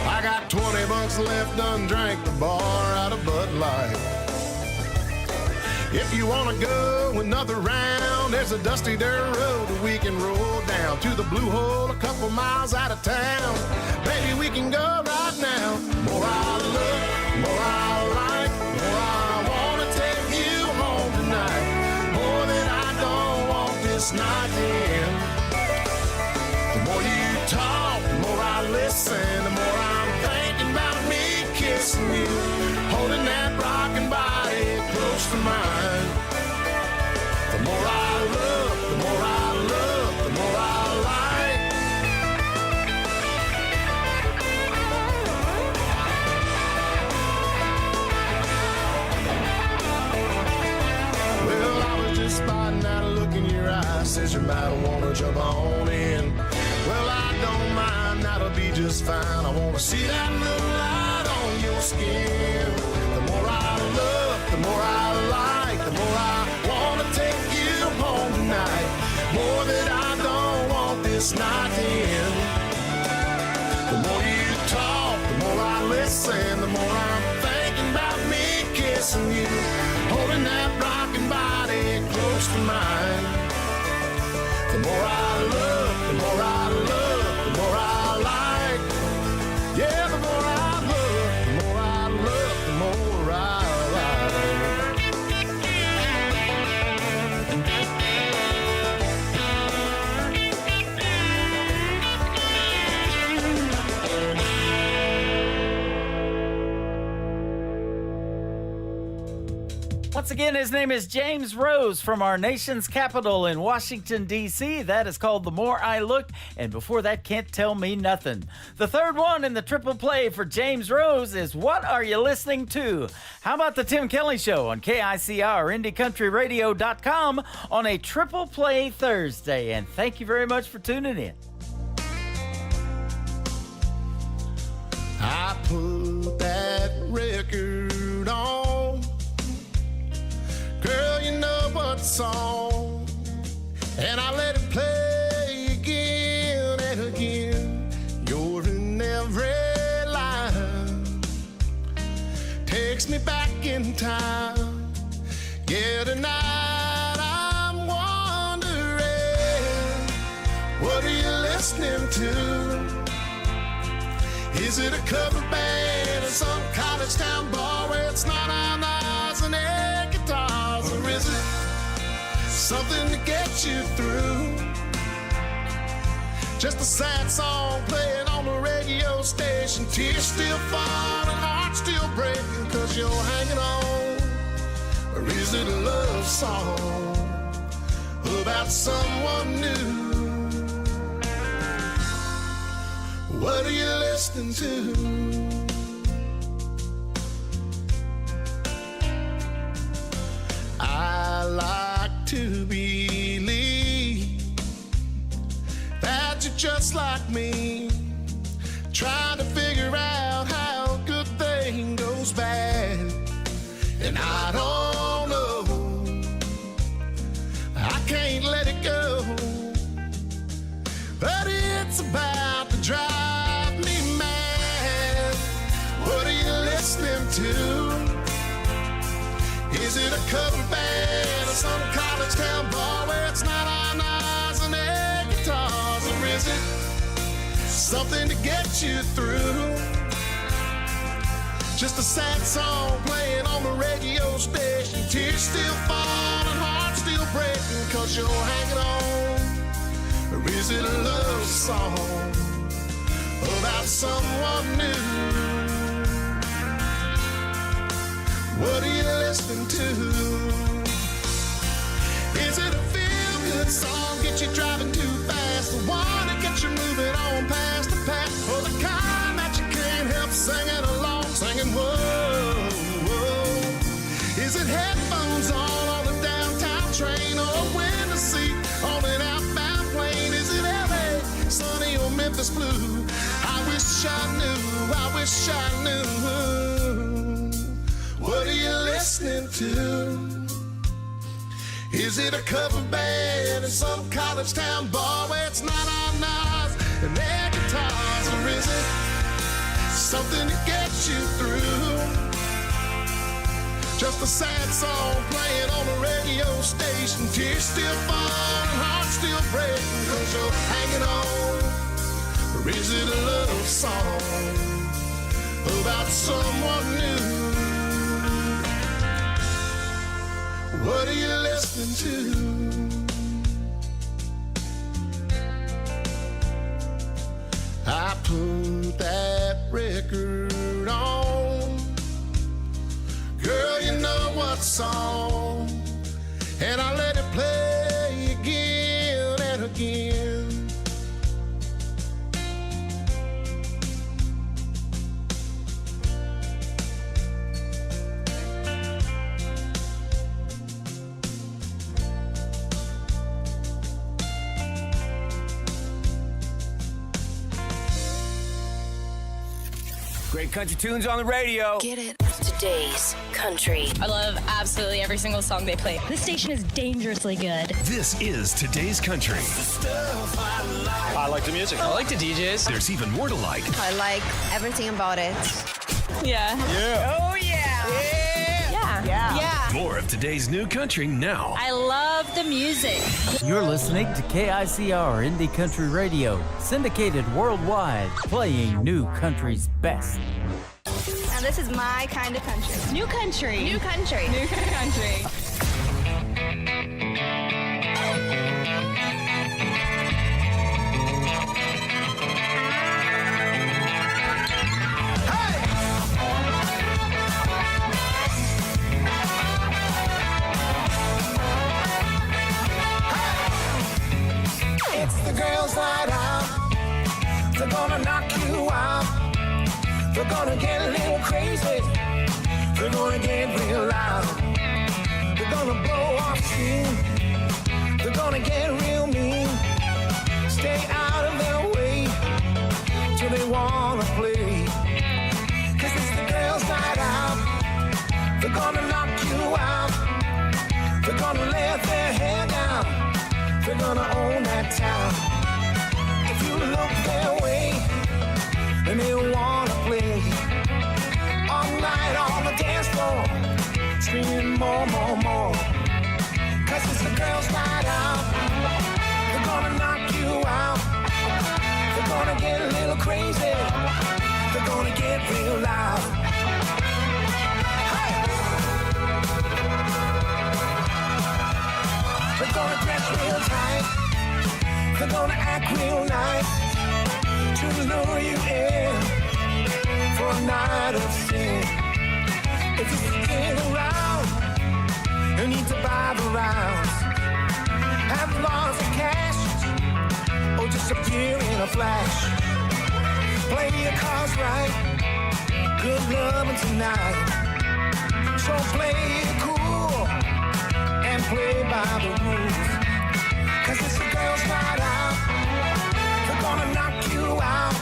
I got 20 bucks left, done drank the bar out of Bud Light. If you wanna go another round, there's a dusty dirt road that we can roll down to the Blue Hole a couple miles out of town. Baby, we can go right now. More I look, more I like, more I wanna take you home tonight. More than I don't want this night to end. The more you talk, the more I listen, the more I'm thinking about me kissing you, holding that rocking body close to mine. The more I look, the more I look, the more I like. Well, I was just spotting out a look in your eyes, says you might wanna jump on in. Well, I don't mind, that'll be just fine. I wanna see that little light on your skin. The more I look, the more I like, the more I wanna take you home tonight. More that I don't want this night to end. The more you talk, the more I listen, the more I'm thinking about me kissing you, holding that rocking body close to mine. The more I look, the more I love, the more I like. Yeah, the more I look, the more I look, the more I like. Once again, his name is James Rose from our nation's capital in Washington, D.C. That is called The More I Looked, and before that, Can't Tell Me Nothing. The third one in the triple play for James Rose is What Are You Listening To? How about the Tim Kelly Show on KICR, IndieCountryRadio.com on a triple play Thursday, and thank you very much for tuning in. I put that record on, girl, you know what song, and I let it play again and again. You're in every line, takes me back in time. Yeah, tonight I'm wondering, what are you listening to? Is it a cover band in some college town bar where it's not on eyes and air guitars? Or is it something to get you through? Just a sad song playing on the radio station, tears still falling, heart still breaking, cause you're hanging on. Or is it a love song about someone new? What are you listening to? I like to believe that you're just like me, trying to figure out how a good thing goes bad. And I don't know, I can't let it go, but it's about to drive me mad. What are you listening to? Is it a cover band or some college town bar where it's not on eyes and air guitars? Or is it something to get you through? Just a sad song playing on the radio station, tears still falling, heart still breaking, cause you're hanging on. Or is it a love song about someone new? What are you listening to? Is it a feel-good song, get you driving too fast? The one that gets you moving on past the past? Or the kind that you can't help singing along, singing whoa, whoa? Is it headphones on the downtown train, or a window seat on an outbound plane? Is it LA, sunny or Memphis blue? I wish I knew, I wish I knew. What are you listening to? Is it a cover band in some college town bar where it's not on eyes and air guitars? Or is it something to get you through? Just a sad song playing on the radio station, tears still falling, heart still breaking, cause you're hanging on. Or is it a love song about someone new? What are you listening to? I put that record on, girl, you know what song, and I let it play again and again. Great country tunes on the radio. Get it. Today's Country. I love absolutely every single song they play. This station is dangerously good. This is Today's Country. I like the music. I like the DJs. There's even more to like. I like everything about it. Yeah. Yeah. Oh, yeah. Yeah. More of today's new country now. I love the music. You're listening to KICR Indie Country Radio, syndicated worldwide, playing new country's best. Now this is my kind of country. New country. New country. New country. It's the girls' night out. They're gonna knock you out. They're gonna get a little crazy. They're gonna get real loud. They're gonna blow off steam. They're gonna get real mean. Stay out of their way till they wanna play. 'Cause it's the girls' night out. They're gonna knock you out. They're gonna let their hair down. They're gonna own that town. If you look their way, then they'll wanna play. All night on the dance floor, screaming more, more, more. 'Cause it's the girls' night out. They're gonna knock you out. They're gonna get a little crazy. They're gonna get real loud. Hey! They're gonna dress real tight. They're gonna act real nice to lure you in for a night of sin. If you stick around, you need to buy the rounds. Have lots of cash or disappear in a flash. Play your cards right, good loving tonight. So play it cool and play by the rules. 'Cause it's the girls' night out. They're gonna knock you out.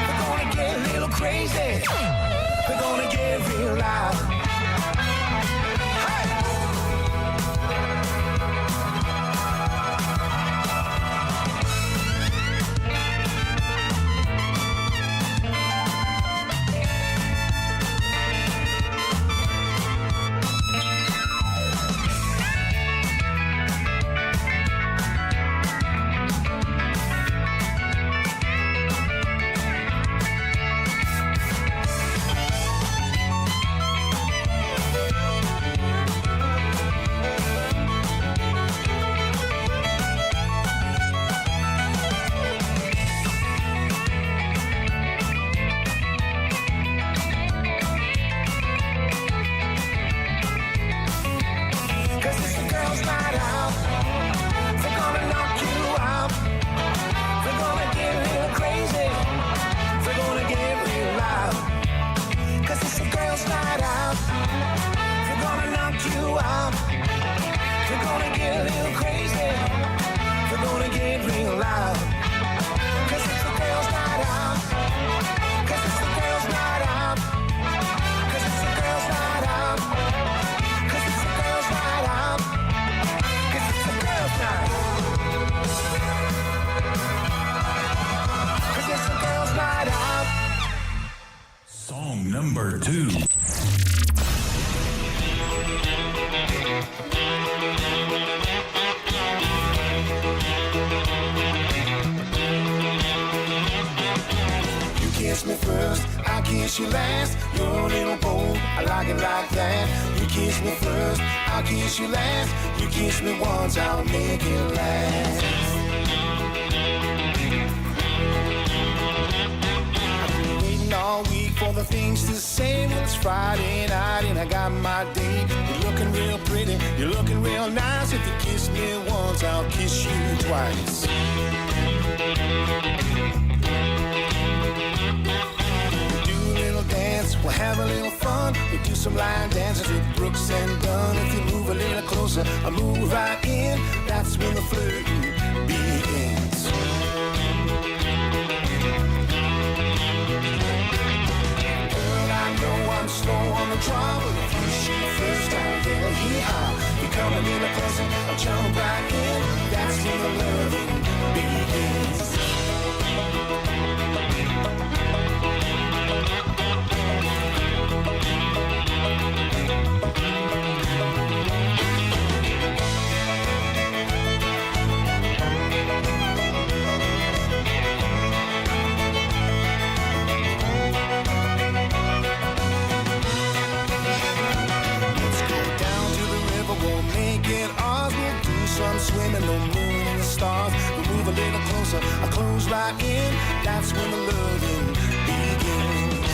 They're gonna get a little crazy. They're gonna get real loud. Hey! Number 2. Kiss me first, I kiss you last. You're a little bold, I like it like that. You kiss me first, I kiss you last. You kiss me once, I'll make it last. I've been waiting all week for the things to say. Well, it's Friday night and I got my date. You're looking real pretty, you're looking real nice. If you kiss me once, I'll kiss you twice. Dance, we'll have a little fun. We'll do some line dances with Brooks and Dunn. If you move a little closer, I move right in. That's when the flirting begins. Girl, I know I'm slow on the the trouble if you shoot first. I yell, hee-haw. You're coming in closer, I'll jump right in. That's when the loving begins. Sun swimming, no moon and the stars. We move a little closer, I close right in. That's when the loving begins.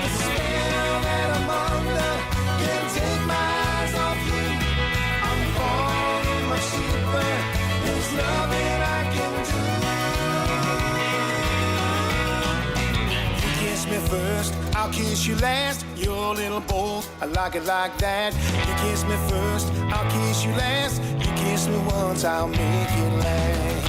The spell that I'm under can't take my eyes off you. I'm falling much deeper. There's nothing I can do. You kiss me first, I'll kiss you last. You're a little bold, I like it like that. You kiss me first, I'll kiss you last. You kiss me once, I'll make it last.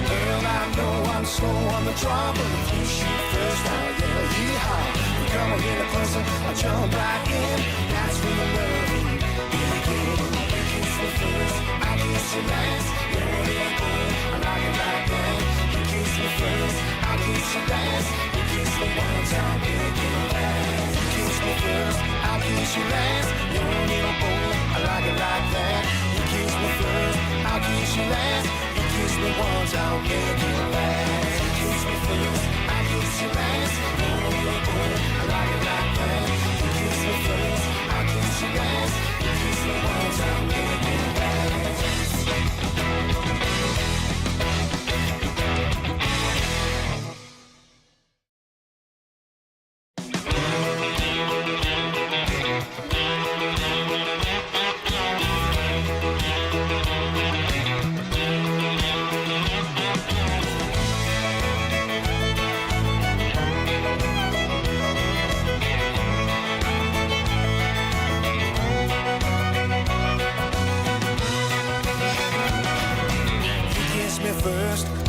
Girl, I know I'm slow on the draw, but if you shoot first, I'll yell, yee-haw. You come a little closer, I'll jump right in. That's when the loving begins. You kiss me first, I kiss you last. You're a little boy, I like it like that. You kiss me first, I kiss you last. You kiss me once, I'll make it last. You kiss me first, I'll kiss you last. You're a little boy, I like it like that. You kiss me first, I'll kiss you last. You kiss me once, I'll make it last. You kiss me first, I'll kiss you last. You're a little boy, I like it like that. You kiss me first, I'll kiss you last. You kiss me once, I'll make it last.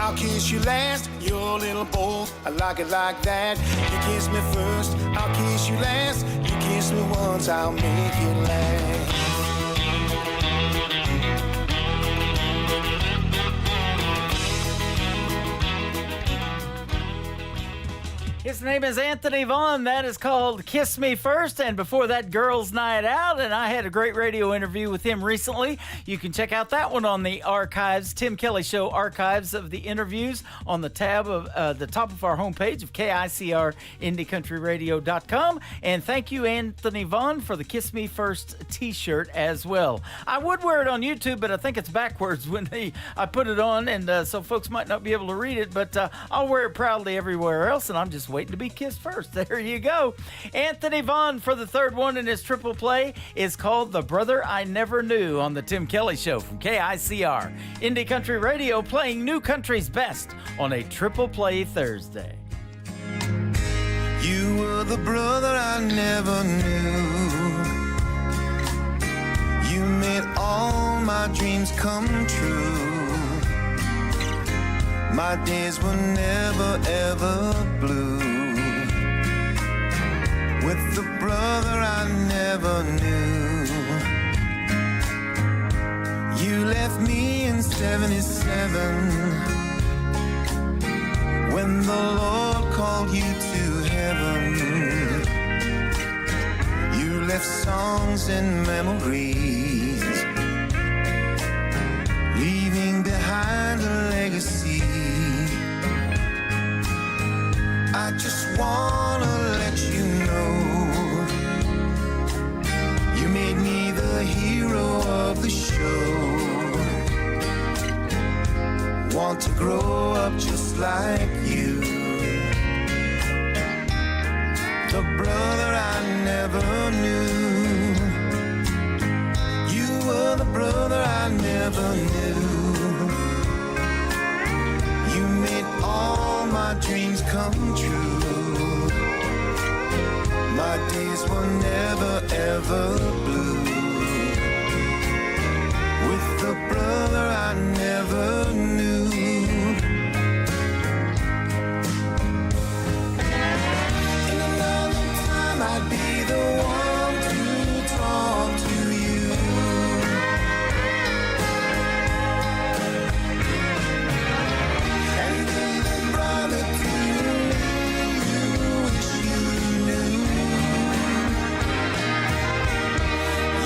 I'll kiss you last, you're a little bold, I like it like that. You kiss me first, I'll kiss you last. You kiss me once, I'll make it last. His name is Anthony Vaughn. That is called Kiss Me First. And before that, Girls Night Out. And I had a great radio interview with him recently. You can check out that one on the archives, Tim Kelly Show archives of the interviews on the tab of the top of our homepage of KICRIndieCountryRadio.com. And thank you, Anthony Vaughn, for the Kiss Me First t-shirt as well. I would wear it on YouTube, but I think it's backwards when I put it on. And so folks might not be able to read it, but I'll wear it proudly everywhere else. And I'm just waiting to be kissed first. There you go. Anthony Vaughn for the third one in his triple play is called The Brother I Never Knew on the Tim Kelly Show from KICR. Indie Country Radio playing new country's best on a triple play Thursday. You were the brother I never knew. You made all my dreams come true. My days were never ever blue. With the brother I never knew. You left me in 77 when the Lord called you to heaven. You left songs and memories, leaving behind a legacy. I just wanna let you know you made me the hero of the show. Want to grow up just like you. The brother I never knew. You were the brother I never knew. You made all my dreams come true. My days were never ever blue. never knew. In another time I'd be the one to talk to you. And be the brother to me you wish you knew.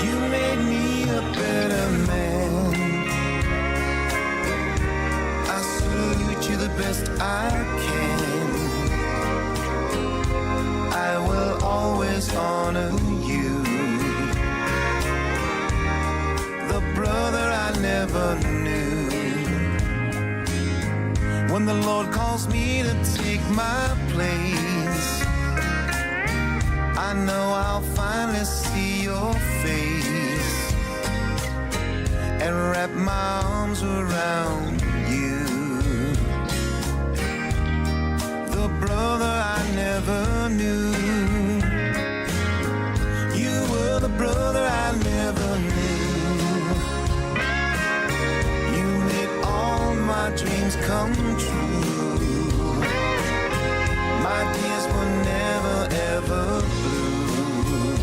You made me a better man. I salute you the best I can. I will always honor you. The brother I never knew. When the Lord calls me to take my place, I know I'll finally see your face and wrap my arms around you. The brother I never knew. You were the brother I never knew. You made all my dreams come true. My tears were never ever blue.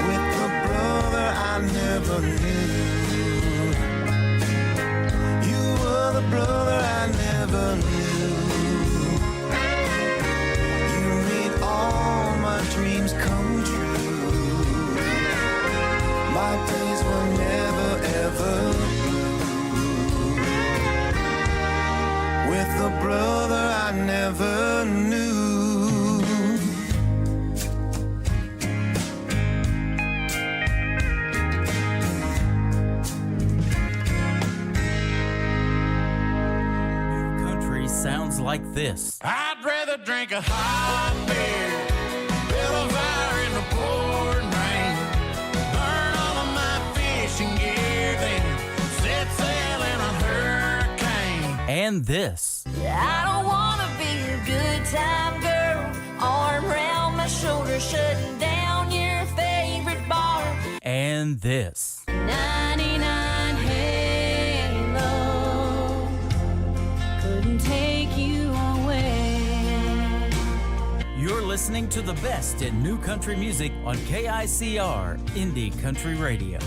With the brother I never knew. You were the brother I never knew. You made all my dreams come true. My days were never ever blue. With the brother I never knew. Country sounds like this. I'd rather drink a hot beer, build a fire in the pouring rain, burn all of my fishing gear, then set sail in a hurricane. And this. I don't wanna be a good time girl, arm around my shoulder, shutting down your favorite bar. And this. 99 Halo couldn't take you away. You're listening to the best in new country music on KICR Indie Country Radio.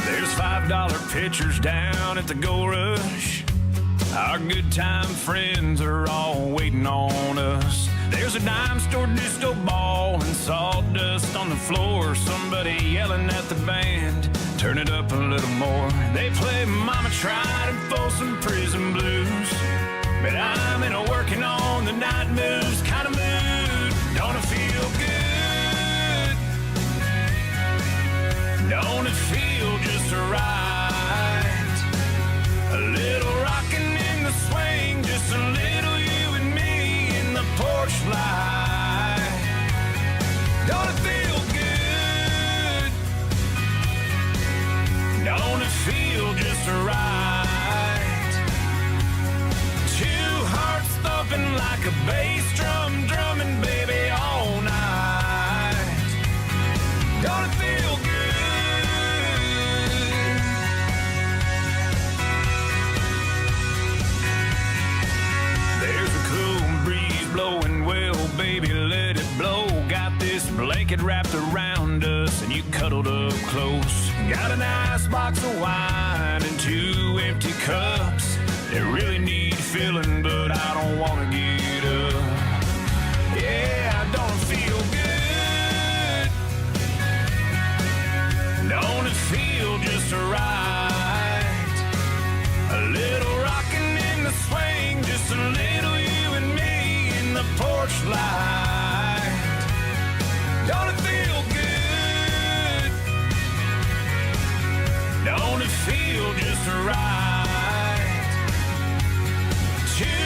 There's $5 pitchers down at the Gold Rush. Our good time friends are all waiting on us. There's a dime store disco ball and sawdust on the floor. Somebody yelling at the band, turn it up a little more. They play Mama Tried and Folsom Prison Blues. But I'm in a working on the night moves kind of mood. Don't it feel good? Don't it feel just right? A little rockin' in the swing, just a little you and me in the porch light. Don't it feel good? Don't it feel just right? Two hearts thumping like a bass drum, drumming baby all night. Don't it feel good? There's a cool breeze blowing, well, baby, let it blow. Got this blanket wrapped around us, and you cuddled up close. Got an ice box of wine and 2 empty cups. They really need filling, but I don't want to get up. Yeah, don't it feel good? Don't it feel just right? A little rockin' in the swing, just a little you and me in the porch light. Don't it feel good? Don't it feel just right? Two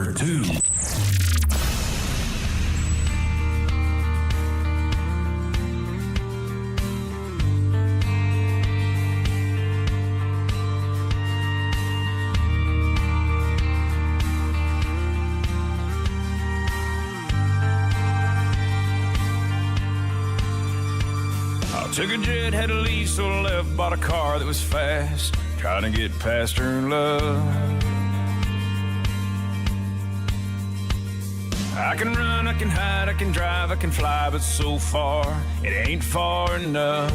number 2. Took a jet, had to leave, so I left, bought a car that was fast, trying to get past her love. I can run, I can hide, I can drive, I can fly, but so far, it ain't far enough.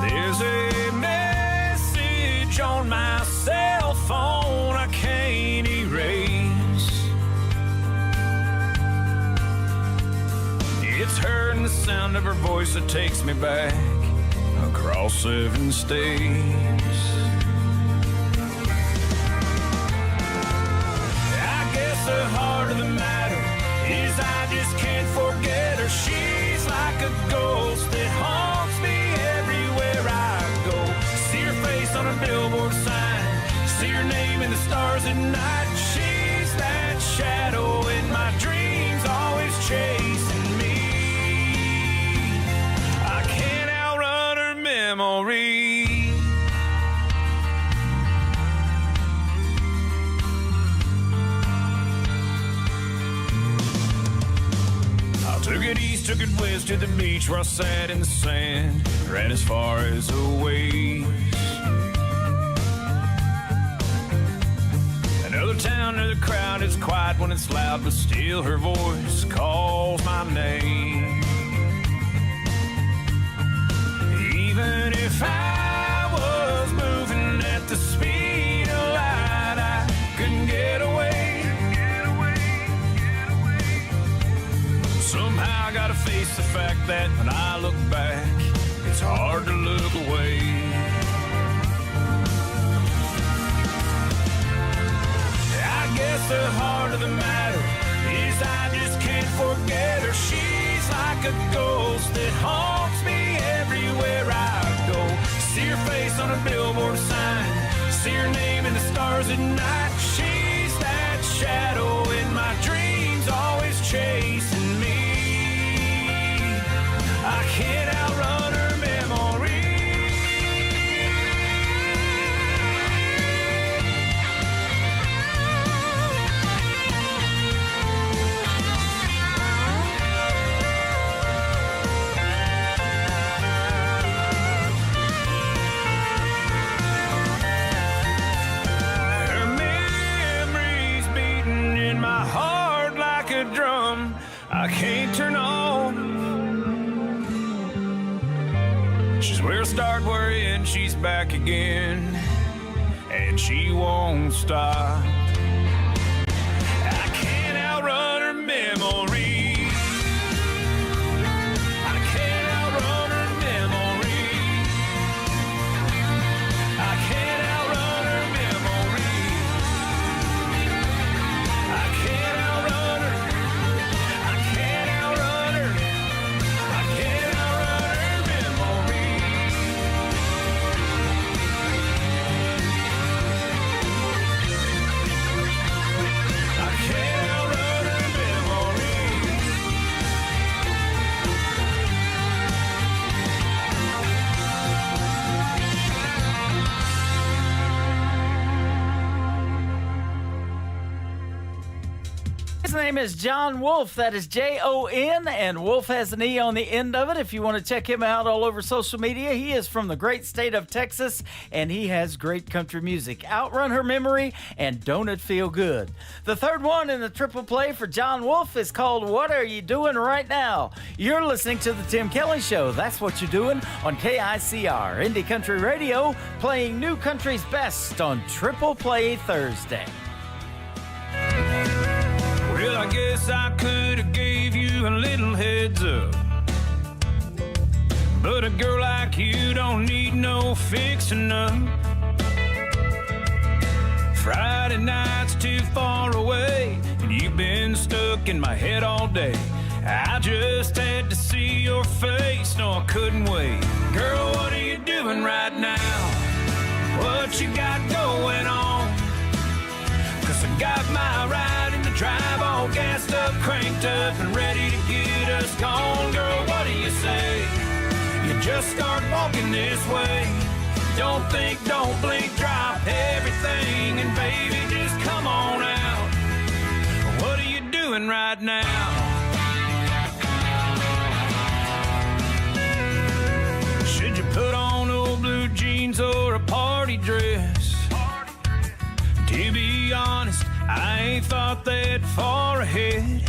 There's a message on my cell phone I can't erase. It's her and the sound of her voice that takes me back across 7 states. I guess the heart of the matter is I just can't forget her. She's like a ghost that haunts me everywhere I go. See her face on a billboard sign, see her name in the stars at night. She's that shadow in my dreams, always chasing me. Memory. I took it east, took it west to the beach where I sat in the sand, ran as far as a ways. Another town, another crowd, it's quiet when it's loud, but still her voice calls my name. Even if I was moving at the speed of light, I couldn't get away. Somehow I gotta face the fact that when I look back, it's hard to look away. I guess the heart of the matter is I just can't forget her. She's like a ghost that haunts me everywhere I go. See her face on a billboard sign, see her name in the stars at night. She's that shadow in my dreams, always chasing me. I can't outrun her memory. I can't turn on. She's where I start, where I end. She's back again, and she won't stop. I can't outrun her memory. I can't outrun her memory. I can't outrun her memory. I can't outrun her. His name is John Wolf. That is Jon, and Wolf has an E on the end of it. If you want to check him out all over social media, he is from the great state of Texas, and he has great country music. Outrun Her Memory and Don't It Feel Good. The third one in the triple play for John Wolf is called What Are You Doing Right Now? You're listening to The Tim Kelly Show. That's what you're doing on KICR, Indie Country Radio, playing new country's best on Triple Play Thursday. Well, I guess I could have gave you a little heads up, but a girl like you don't need no fixing up. Friday night's too far away, and you've been stuck in my head all day. I just had to see your face, no I couldn't wait. Girl, what are you doing right now? What you got going on? got my ride in the drive, all gassed up, cranked up, and ready to get us gone. Girl, what do you say? You just start walking this way. Don't think, don't blink, drop everything, and baby, just come on out. What are you doing right now? Should you put on old blue jeans or a party dress? To be honest, I ain't thought that far ahead.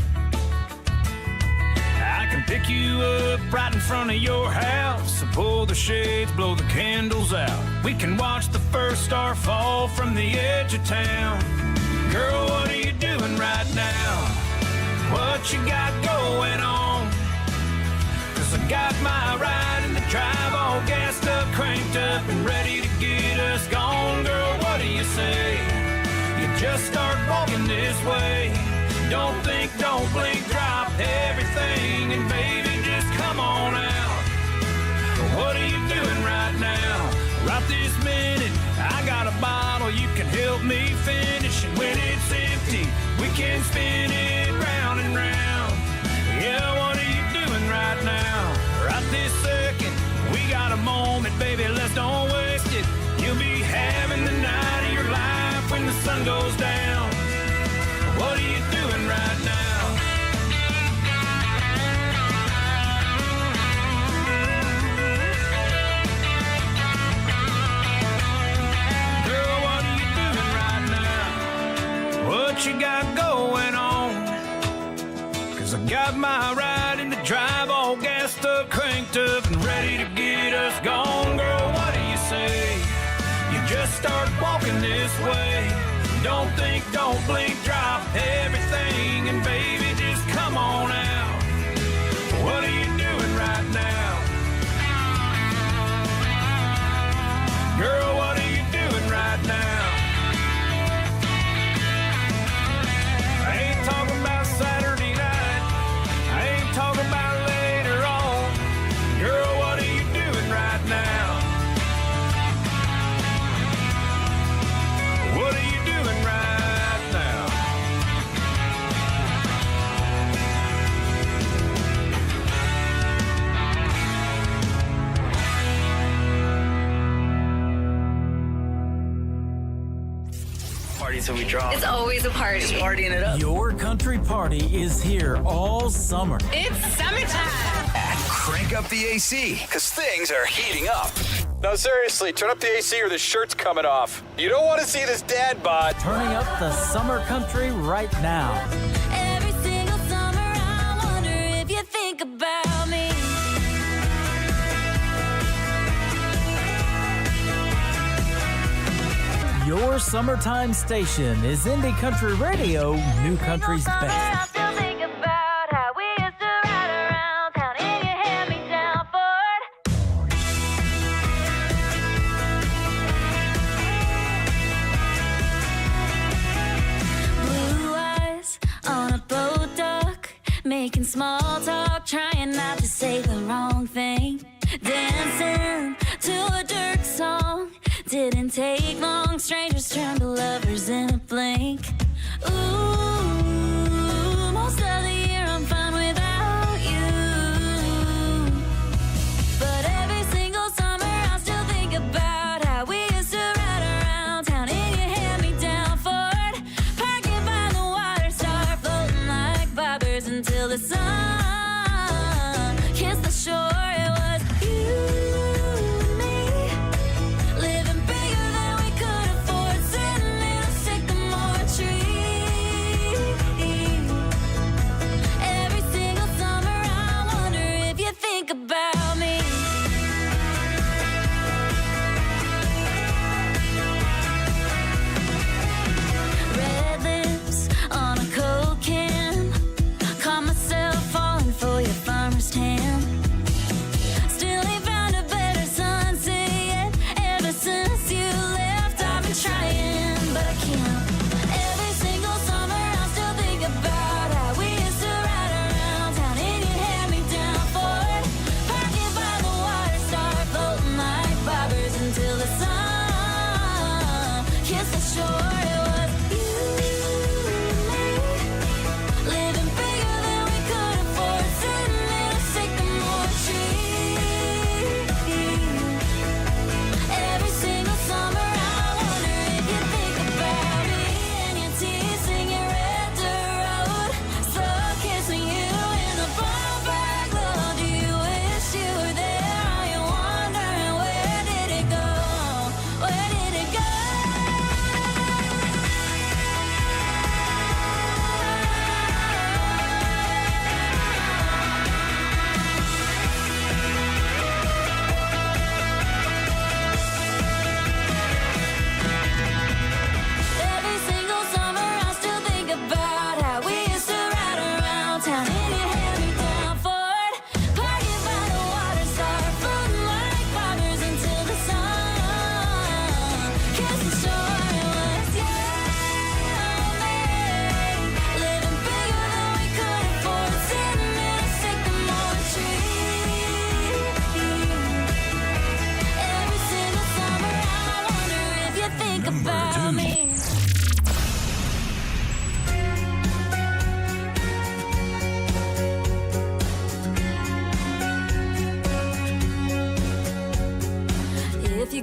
I can pick you up right in front of your house, so pull the shades, blow the candles out. We can watch the first star fall from the edge of town. Girl, what are you doing right now? What you got going on? 'Cause I got my ride in the drive, all gassed up, cranked up, and ready to get us gone. Girl, what do you say? You just start walking this way. Don't think, don't blink, drop everything, and baby, just come on out. What are you doing right now? Right this minute, I got a bottle, you can help me finish, and when it's empty, we can spin it round and round. Yeah, what are you doing right now? Right this second, we got a moment, baby, let's don't waste it. You'll be having the night of your life when the sun goes down. What are you doing right now? Girl, what are you doing right now? What you got going on? 'Cause I got my ride in the drive, all gassed up, cranked up, and ready to get us gone. Girl, what do you say? You just start walking this way. Don't think, don't blink, drop everything, and baby, just come on out. What are you doing right now? Girl, what are you doing right now? I ain't talking about Saturday night. I ain't talking about later on. Girl, what are you doing right now? What are you doing right now? Party till we drop. It's always a party. Just partying it up. Your country party is here all summer. It's summertime. Crank up the AC, because things are heating up. No, seriously, turn up the AC or the shirt's coming off. You don't want to see this dad bod. Turning up the summer country right now. Every single summer, I wonder if you think about me. Your summertime station is Indie Country Radio, New Country's I best. still think about how we used to ride around town in your hand-me-down Ford. Blue eyes on a boat dock, making small talk, trying not to say the wrong thing. Dancing to a Dirk song, didn't take long. Strangers turned to lovers in a blink. Ooh, most of the year I'm fine without you. But every single summer I still think about how we used to ride around town in your hand-me-down Ford. Parking by the water, start floating like bobbers until the sun kissed the shore. It was you.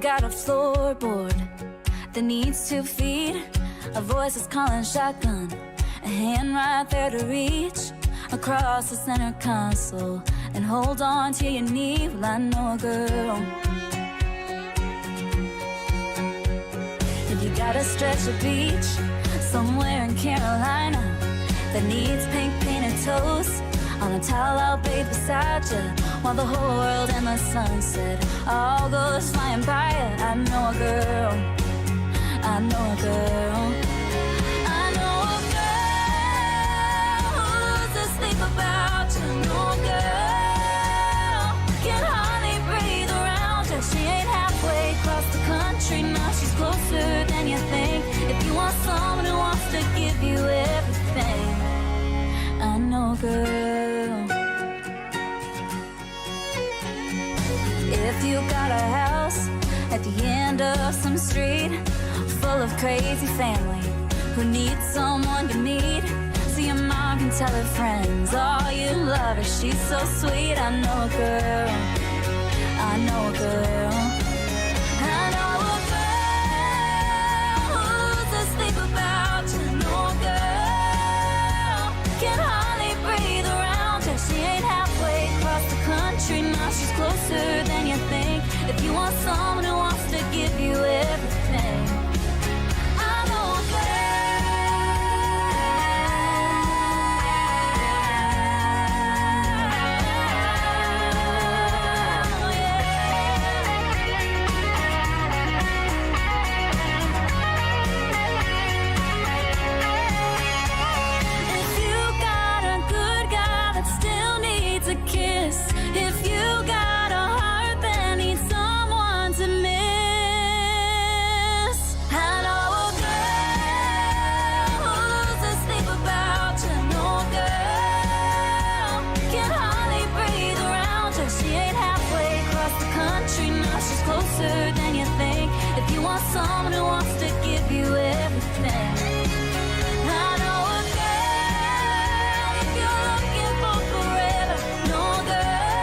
got a floorboard that needs 2 feet. A voice is calling shotgun, a hand right there to reach across the center console and hold on to your knee. Well, I know a girl. And you got a stretch of beach somewhere in Carolina that needs pink painted toes on a towel I'll bathe beside you while the whole world in the sunset all goes flying by you. I know a girl. I know a girl. I know a girl who's asleep about you. I know a girl can hardly breathe around you. She ain't halfway across the country. Now she's closer than you think. If you want someone who wants to give you everything, I know a girl. If you got a house at the end of some street full of crazy family who needs someone to meet, so your mom can tell her friends, oh, you love her, she's so sweet. I know a girl. I know a girl. I know a girl who's asleep about you. I know a girl can hardly breathe around you. She ain't halfway across the country. Now she's closer than you think. If you want someone who wants to give you everything, I know a If you got a good guy that still needs a kiss, if you got a heart that needs someone to miss, I know a girl who's asleep about you. I know a girl can hardly breathe around you. She ain't halfway across the country. Now she's closer than you think. If you want someone who wants to give you everything, I know a girl. If you're looking for forever, no girl.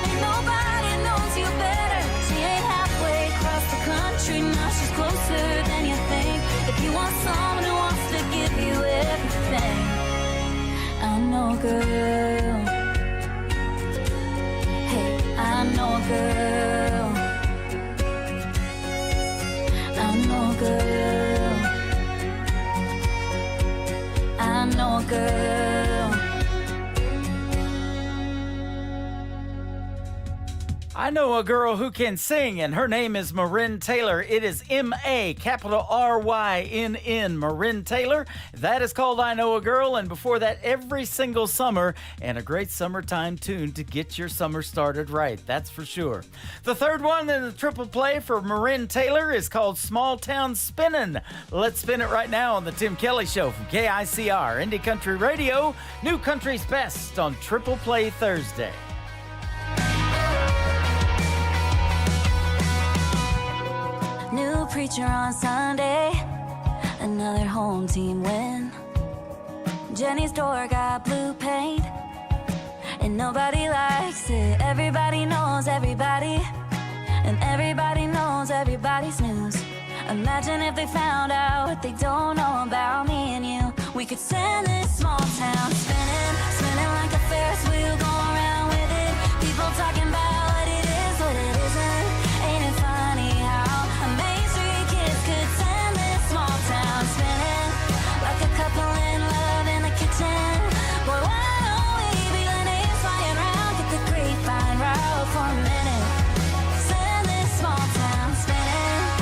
Ain't nobody knows you better. She ain't halfway across the country. Now she's closer than you think. If you want someone who wants to give you everything, I know a girl. Hey, I know a girl. I know a girl. I know a girl. I know a girl who can sing, and her name is Marin Taylor. It is M-A, capital R-Y-N-N, Marin Taylor. That is called I Know a Girl, and before that, Every Single Summer, and a great summertime tune to get your summer started right, that's for sure. The third one in the triple play for Marin Taylor is called Small Town Spinnin'. Let's spin it right now on the Tim Kelly Show from KICR, Indie Country Radio, New Country's Best on Triple Play Thursday. New preacher on Sunday, another home team win. Jenny's door got blue paint, and nobody likes it. Everybody knows everybody, and everybody knows everybody's news. Imagine if they found out what they don't know about me and you. We could send this small town spinning, spinning like a Ferris wheel, go around with it. People talking about what it is, what it isn't. Ain't it funny how a Main Street kids could send this small town spinning like a couple in love in the kitchen. Boy, why don't we be the names flying around? Get the grapevine route for a minute. Send this small town spinning.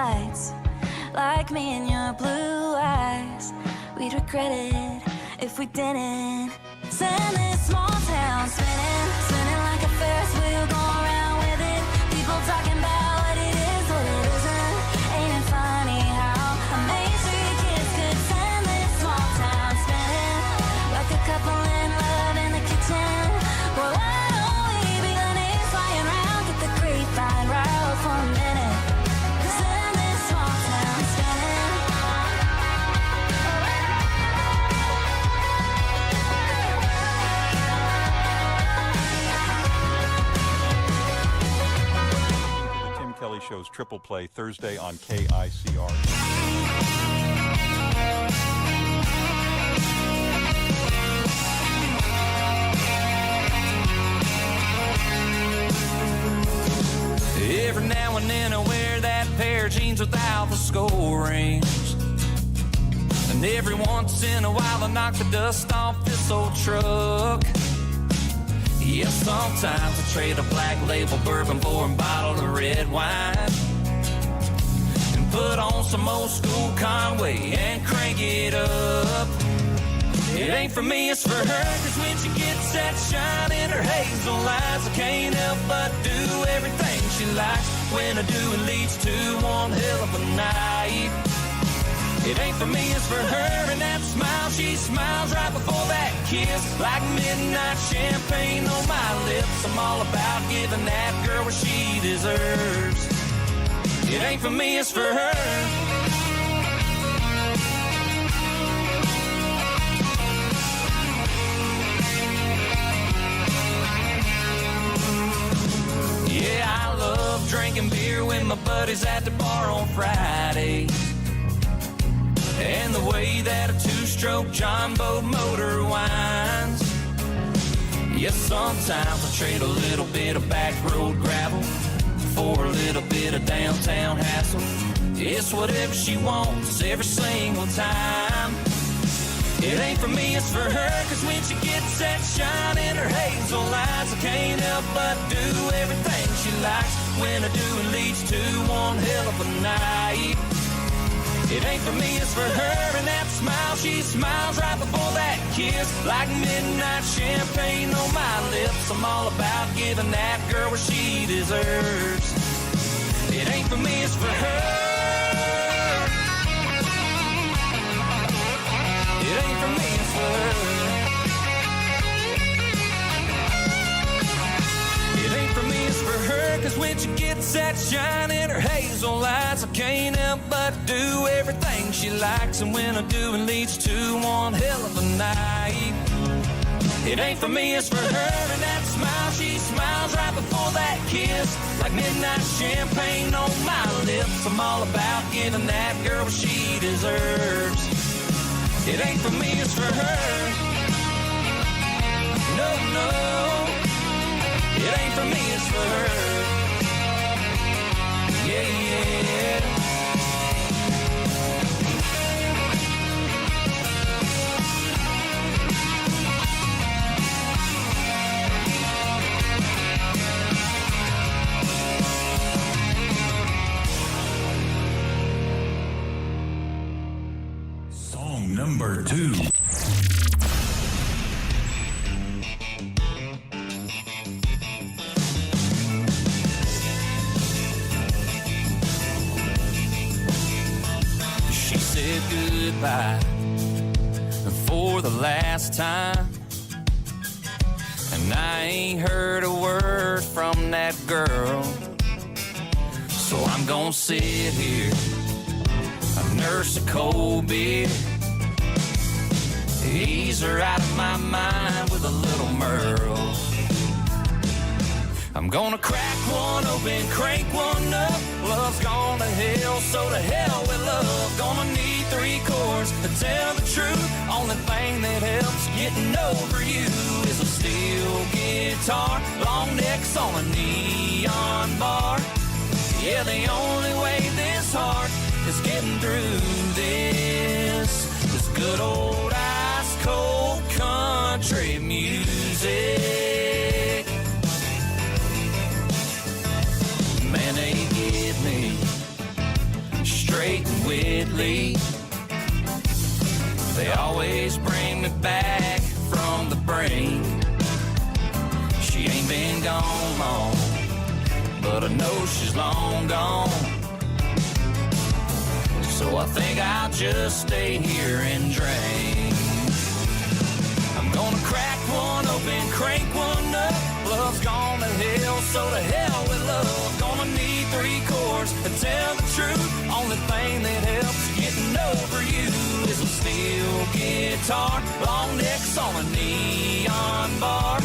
lights, like me and your blue eyes. We'd regret it if we didn't. Send this small town spinning, spinning like a Ferris wheel, going around with it. People talking about what it is, what it isn't. Ain't it funny how a Main Street kids could send this small town spinning, like a couple in love in the kitchen. Well, why don't we be the names flying around, get the grapevine right for a minute. Send this small town spinning. The Tim Kelly Show's Triple Play Thursday on KICR. Every now and then I wear that pair of jeans without the skull rings. And every once in a while I knock the dust off this old truck. Yeah, sometimes I trade a black label bourbon for a bottle of red wine, and put on some old school Conway and crank it up. It ain't for me, it's for her, cause when she gets that shine in her hazel eyes, I can't help but do everything she likes. When I do, it leads to one hell of a night. It ain't for me, it's for her, and that smile she smiles right before that kiss, like midnight champagne on my lips. I'm all about giving that girl what she deserves. It ain't for me, it's for her. Yeah, I love drinking beer with my buddies at the bar on Friday, and the way that a two-stroke John Boat motor winds. Yes, sometimes I trade a little bit of back road gravel for a little bit of downtown hassle. It's whatever she wants every single time. It ain't for me, it's for her, cause when she gets that shine in her hazel eyes, I can't help but do everything she likes. When I do, it leads to one hell of a night. It ain't for me, it's for her, and that smile she smiles right before that kiss, like midnight champagne on my lips. I'm all about giving that girl what she deserves. It ain't for me, it's for her. It ain't for me, it's for her. It ain't for me, it's for her, cause when she gets that shine in her hazel eyes, I can't help but do everything she likes. And when I do, it leads to one hell of a night. It ain't for me, it's for her, and that smile she smiles right before that kiss, like midnight champagne on my lips. I'm all about giving that girl what she deserves. It ain't for me, it's for her. No, no. It ain't for me, it's for her. Yeah, yeah. Song number 2. She said goodbye for the last time, and I ain't heard a word from that girl. So I'm gonna sit here, I nurse a cold beer, ease her out of my mind with a little Merle. I'm gonna crack one open, crank one up. Love's gone to hell, so to hell with love. Gonna need 3 chords to tell the truth. Only thing that helps getting over you is a steel guitar, long necks on a neon bar. Yeah, the only way this heart is getting through this is good old ice cold country music. Man, they give me Strait and Whitley. They always bring me back from the brink. She ain't been gone long, but I know she's long gone. So I think I'll just stay here and drink. I'm gonna crack one open, crank one up. Love's gone to hell, so to hell with love. Gonna need 3 chords to tell the truth. Only thing that helps getting over you is a steel guitar, long necks on a neon bar.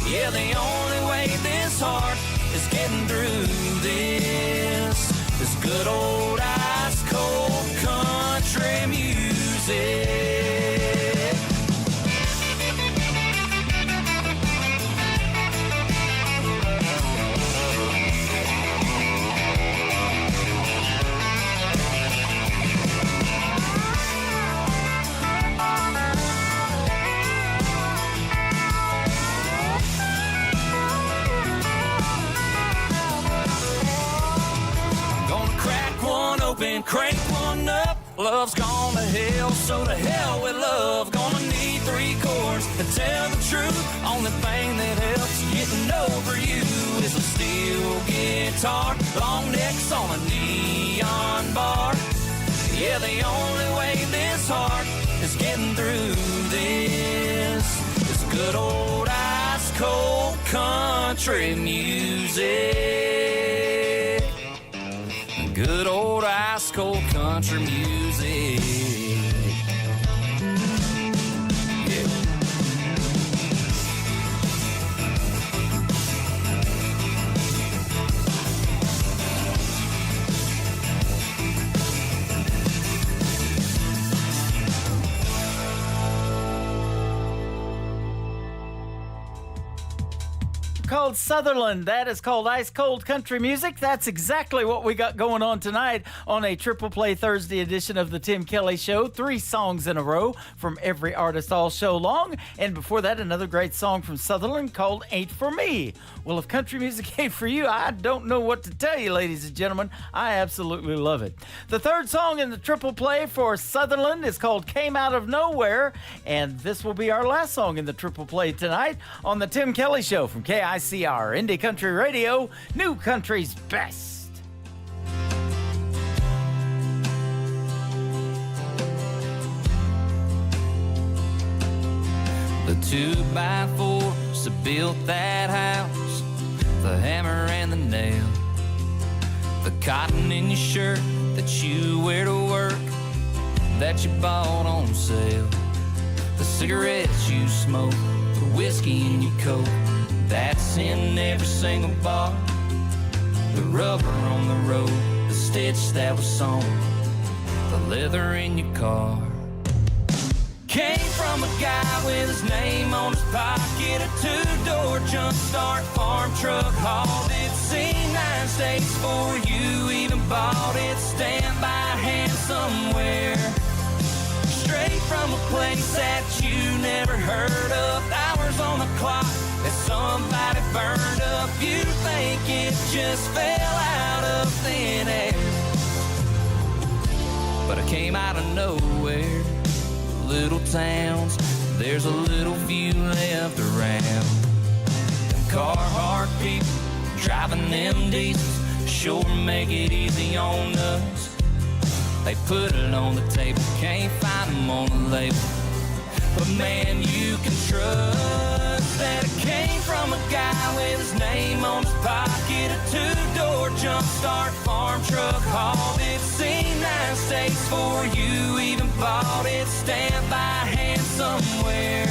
Yeah, the only way this heart is getting through this is good old ice cold country music. Open, crank one up. Love's gone to hell, so to hell with love. Gonna need 3 chords to tell the truth. Only thing that helps getting over you is a steel guitar, long necks on a neon bar. Yeah, the only way this heart is getting through this is good old ice cold country music. Good old ice cold country music. Yeah. Called Sutherland. That is called Ice Cold Country Music. That's exactly what we got going on tonight on a Triple Play Thursday edition of the Tim Kelly Show. 3 songs in a row from every artist all show long. And before that, another great song from Sutherland called Ain't For Me. Well, if country music ain't for you, I don't know what to tell you, ladies and gentlemen. I absolutely love it. The third song in the Triple Play for Sutherland is called Came Out of Nowhere. And this will be our last song in the Triple Play tonight on the Tim Kelly Show from KICR Indie Country Radio, New Country's Best. The 2x4s that built that house, the hammer and the nail, the cotton in your shirt that you wear to work, that you bought on sale, the cigarettes you smoke, the whiskey in your coat, that's in every single bar, the rubber on the road, the stitch that was sewn, the leather in your car. Came from a guy with his name on his pocket, a 2-door jump start farm truck, hauled it, seen 9 states before you even bought it, stand by hand somewhere, straight from a place that you never heard of, hours on the clock that somebody burned up, you think it just fell out of thin air, but I came out of nowhere. Little towns, there's a little few left around. Them Carhartt people driving them diesels sure make it easy on us. They put it on the table, can't find them on the label, but man, you can trust that it came from a guy with his name on his pocket, a 2-door jump start farm truck, hauled it, seen 9 states before you even bought it, stand by hand somewhere,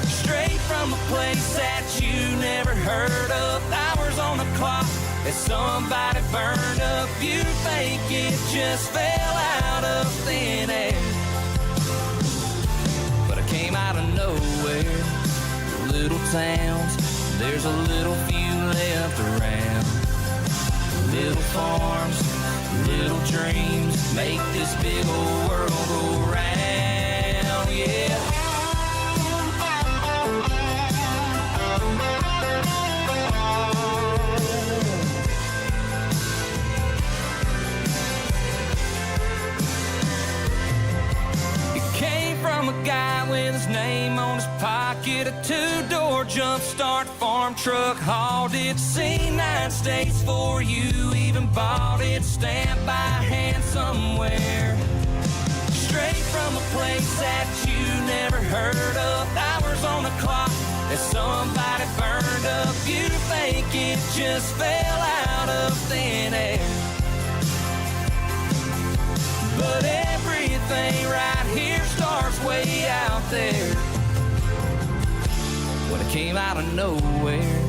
straight from a place that you never heard of, hours on the clock that somebody burned up, you think it just fell out of thin air, but I came out of nowhere. Little towns, there's a little few left around, little farms, little dreams make this big old world go round, yeah. his name on his pocket, a two-door jump start farm truck. Hauled it, seen 9 states for you, even bought it stamped by hand somewhere. Straight from a place that you never heard of. Hours on the clock that somebody burned up. You think it just fell out of thin air, but everything right here starts way out there when it came out of nowhere.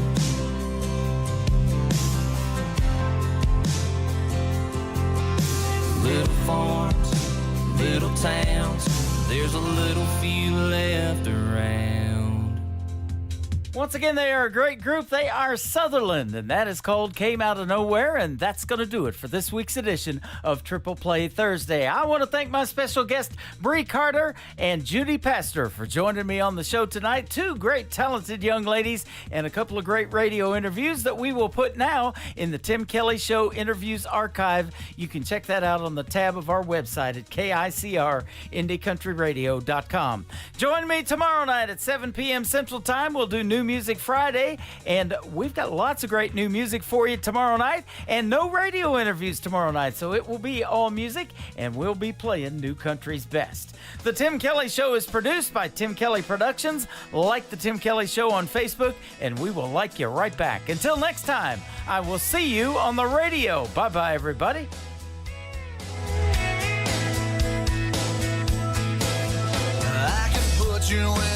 Little farms, little towns, there's a little few left around. Once again, they are a great group. They are Sutherland, and that is called Came Out of Nowhere, and that's going to do it for this week's edition of Triple Play Thursday. I want to thank my special guests, Bree Carter and Judy Pastor, for joining me on the show tonight. 2 great, talented young ladies and a couple of great radio interviews that we will put now in the Tim Kelly Show Interviews Archive. You can check that out on the tab of our website at KICR-IndieCountryRadio.com. Join me tomorrow night at 7 p.m. Central Time. We'll do New Music Friday, and we've got lots of great new music for you tomorrow night, and no radio interviews tomorrow night, so it will be all music, and we'll be playing New Country's best. The Tim Kelly Show is produced by Tim Kelly Productions. Like the Tim Kelly Show on Facebook, and we will like you right back. Until next time, I will see you on the radio. Bye-bye, everybody. I can put you in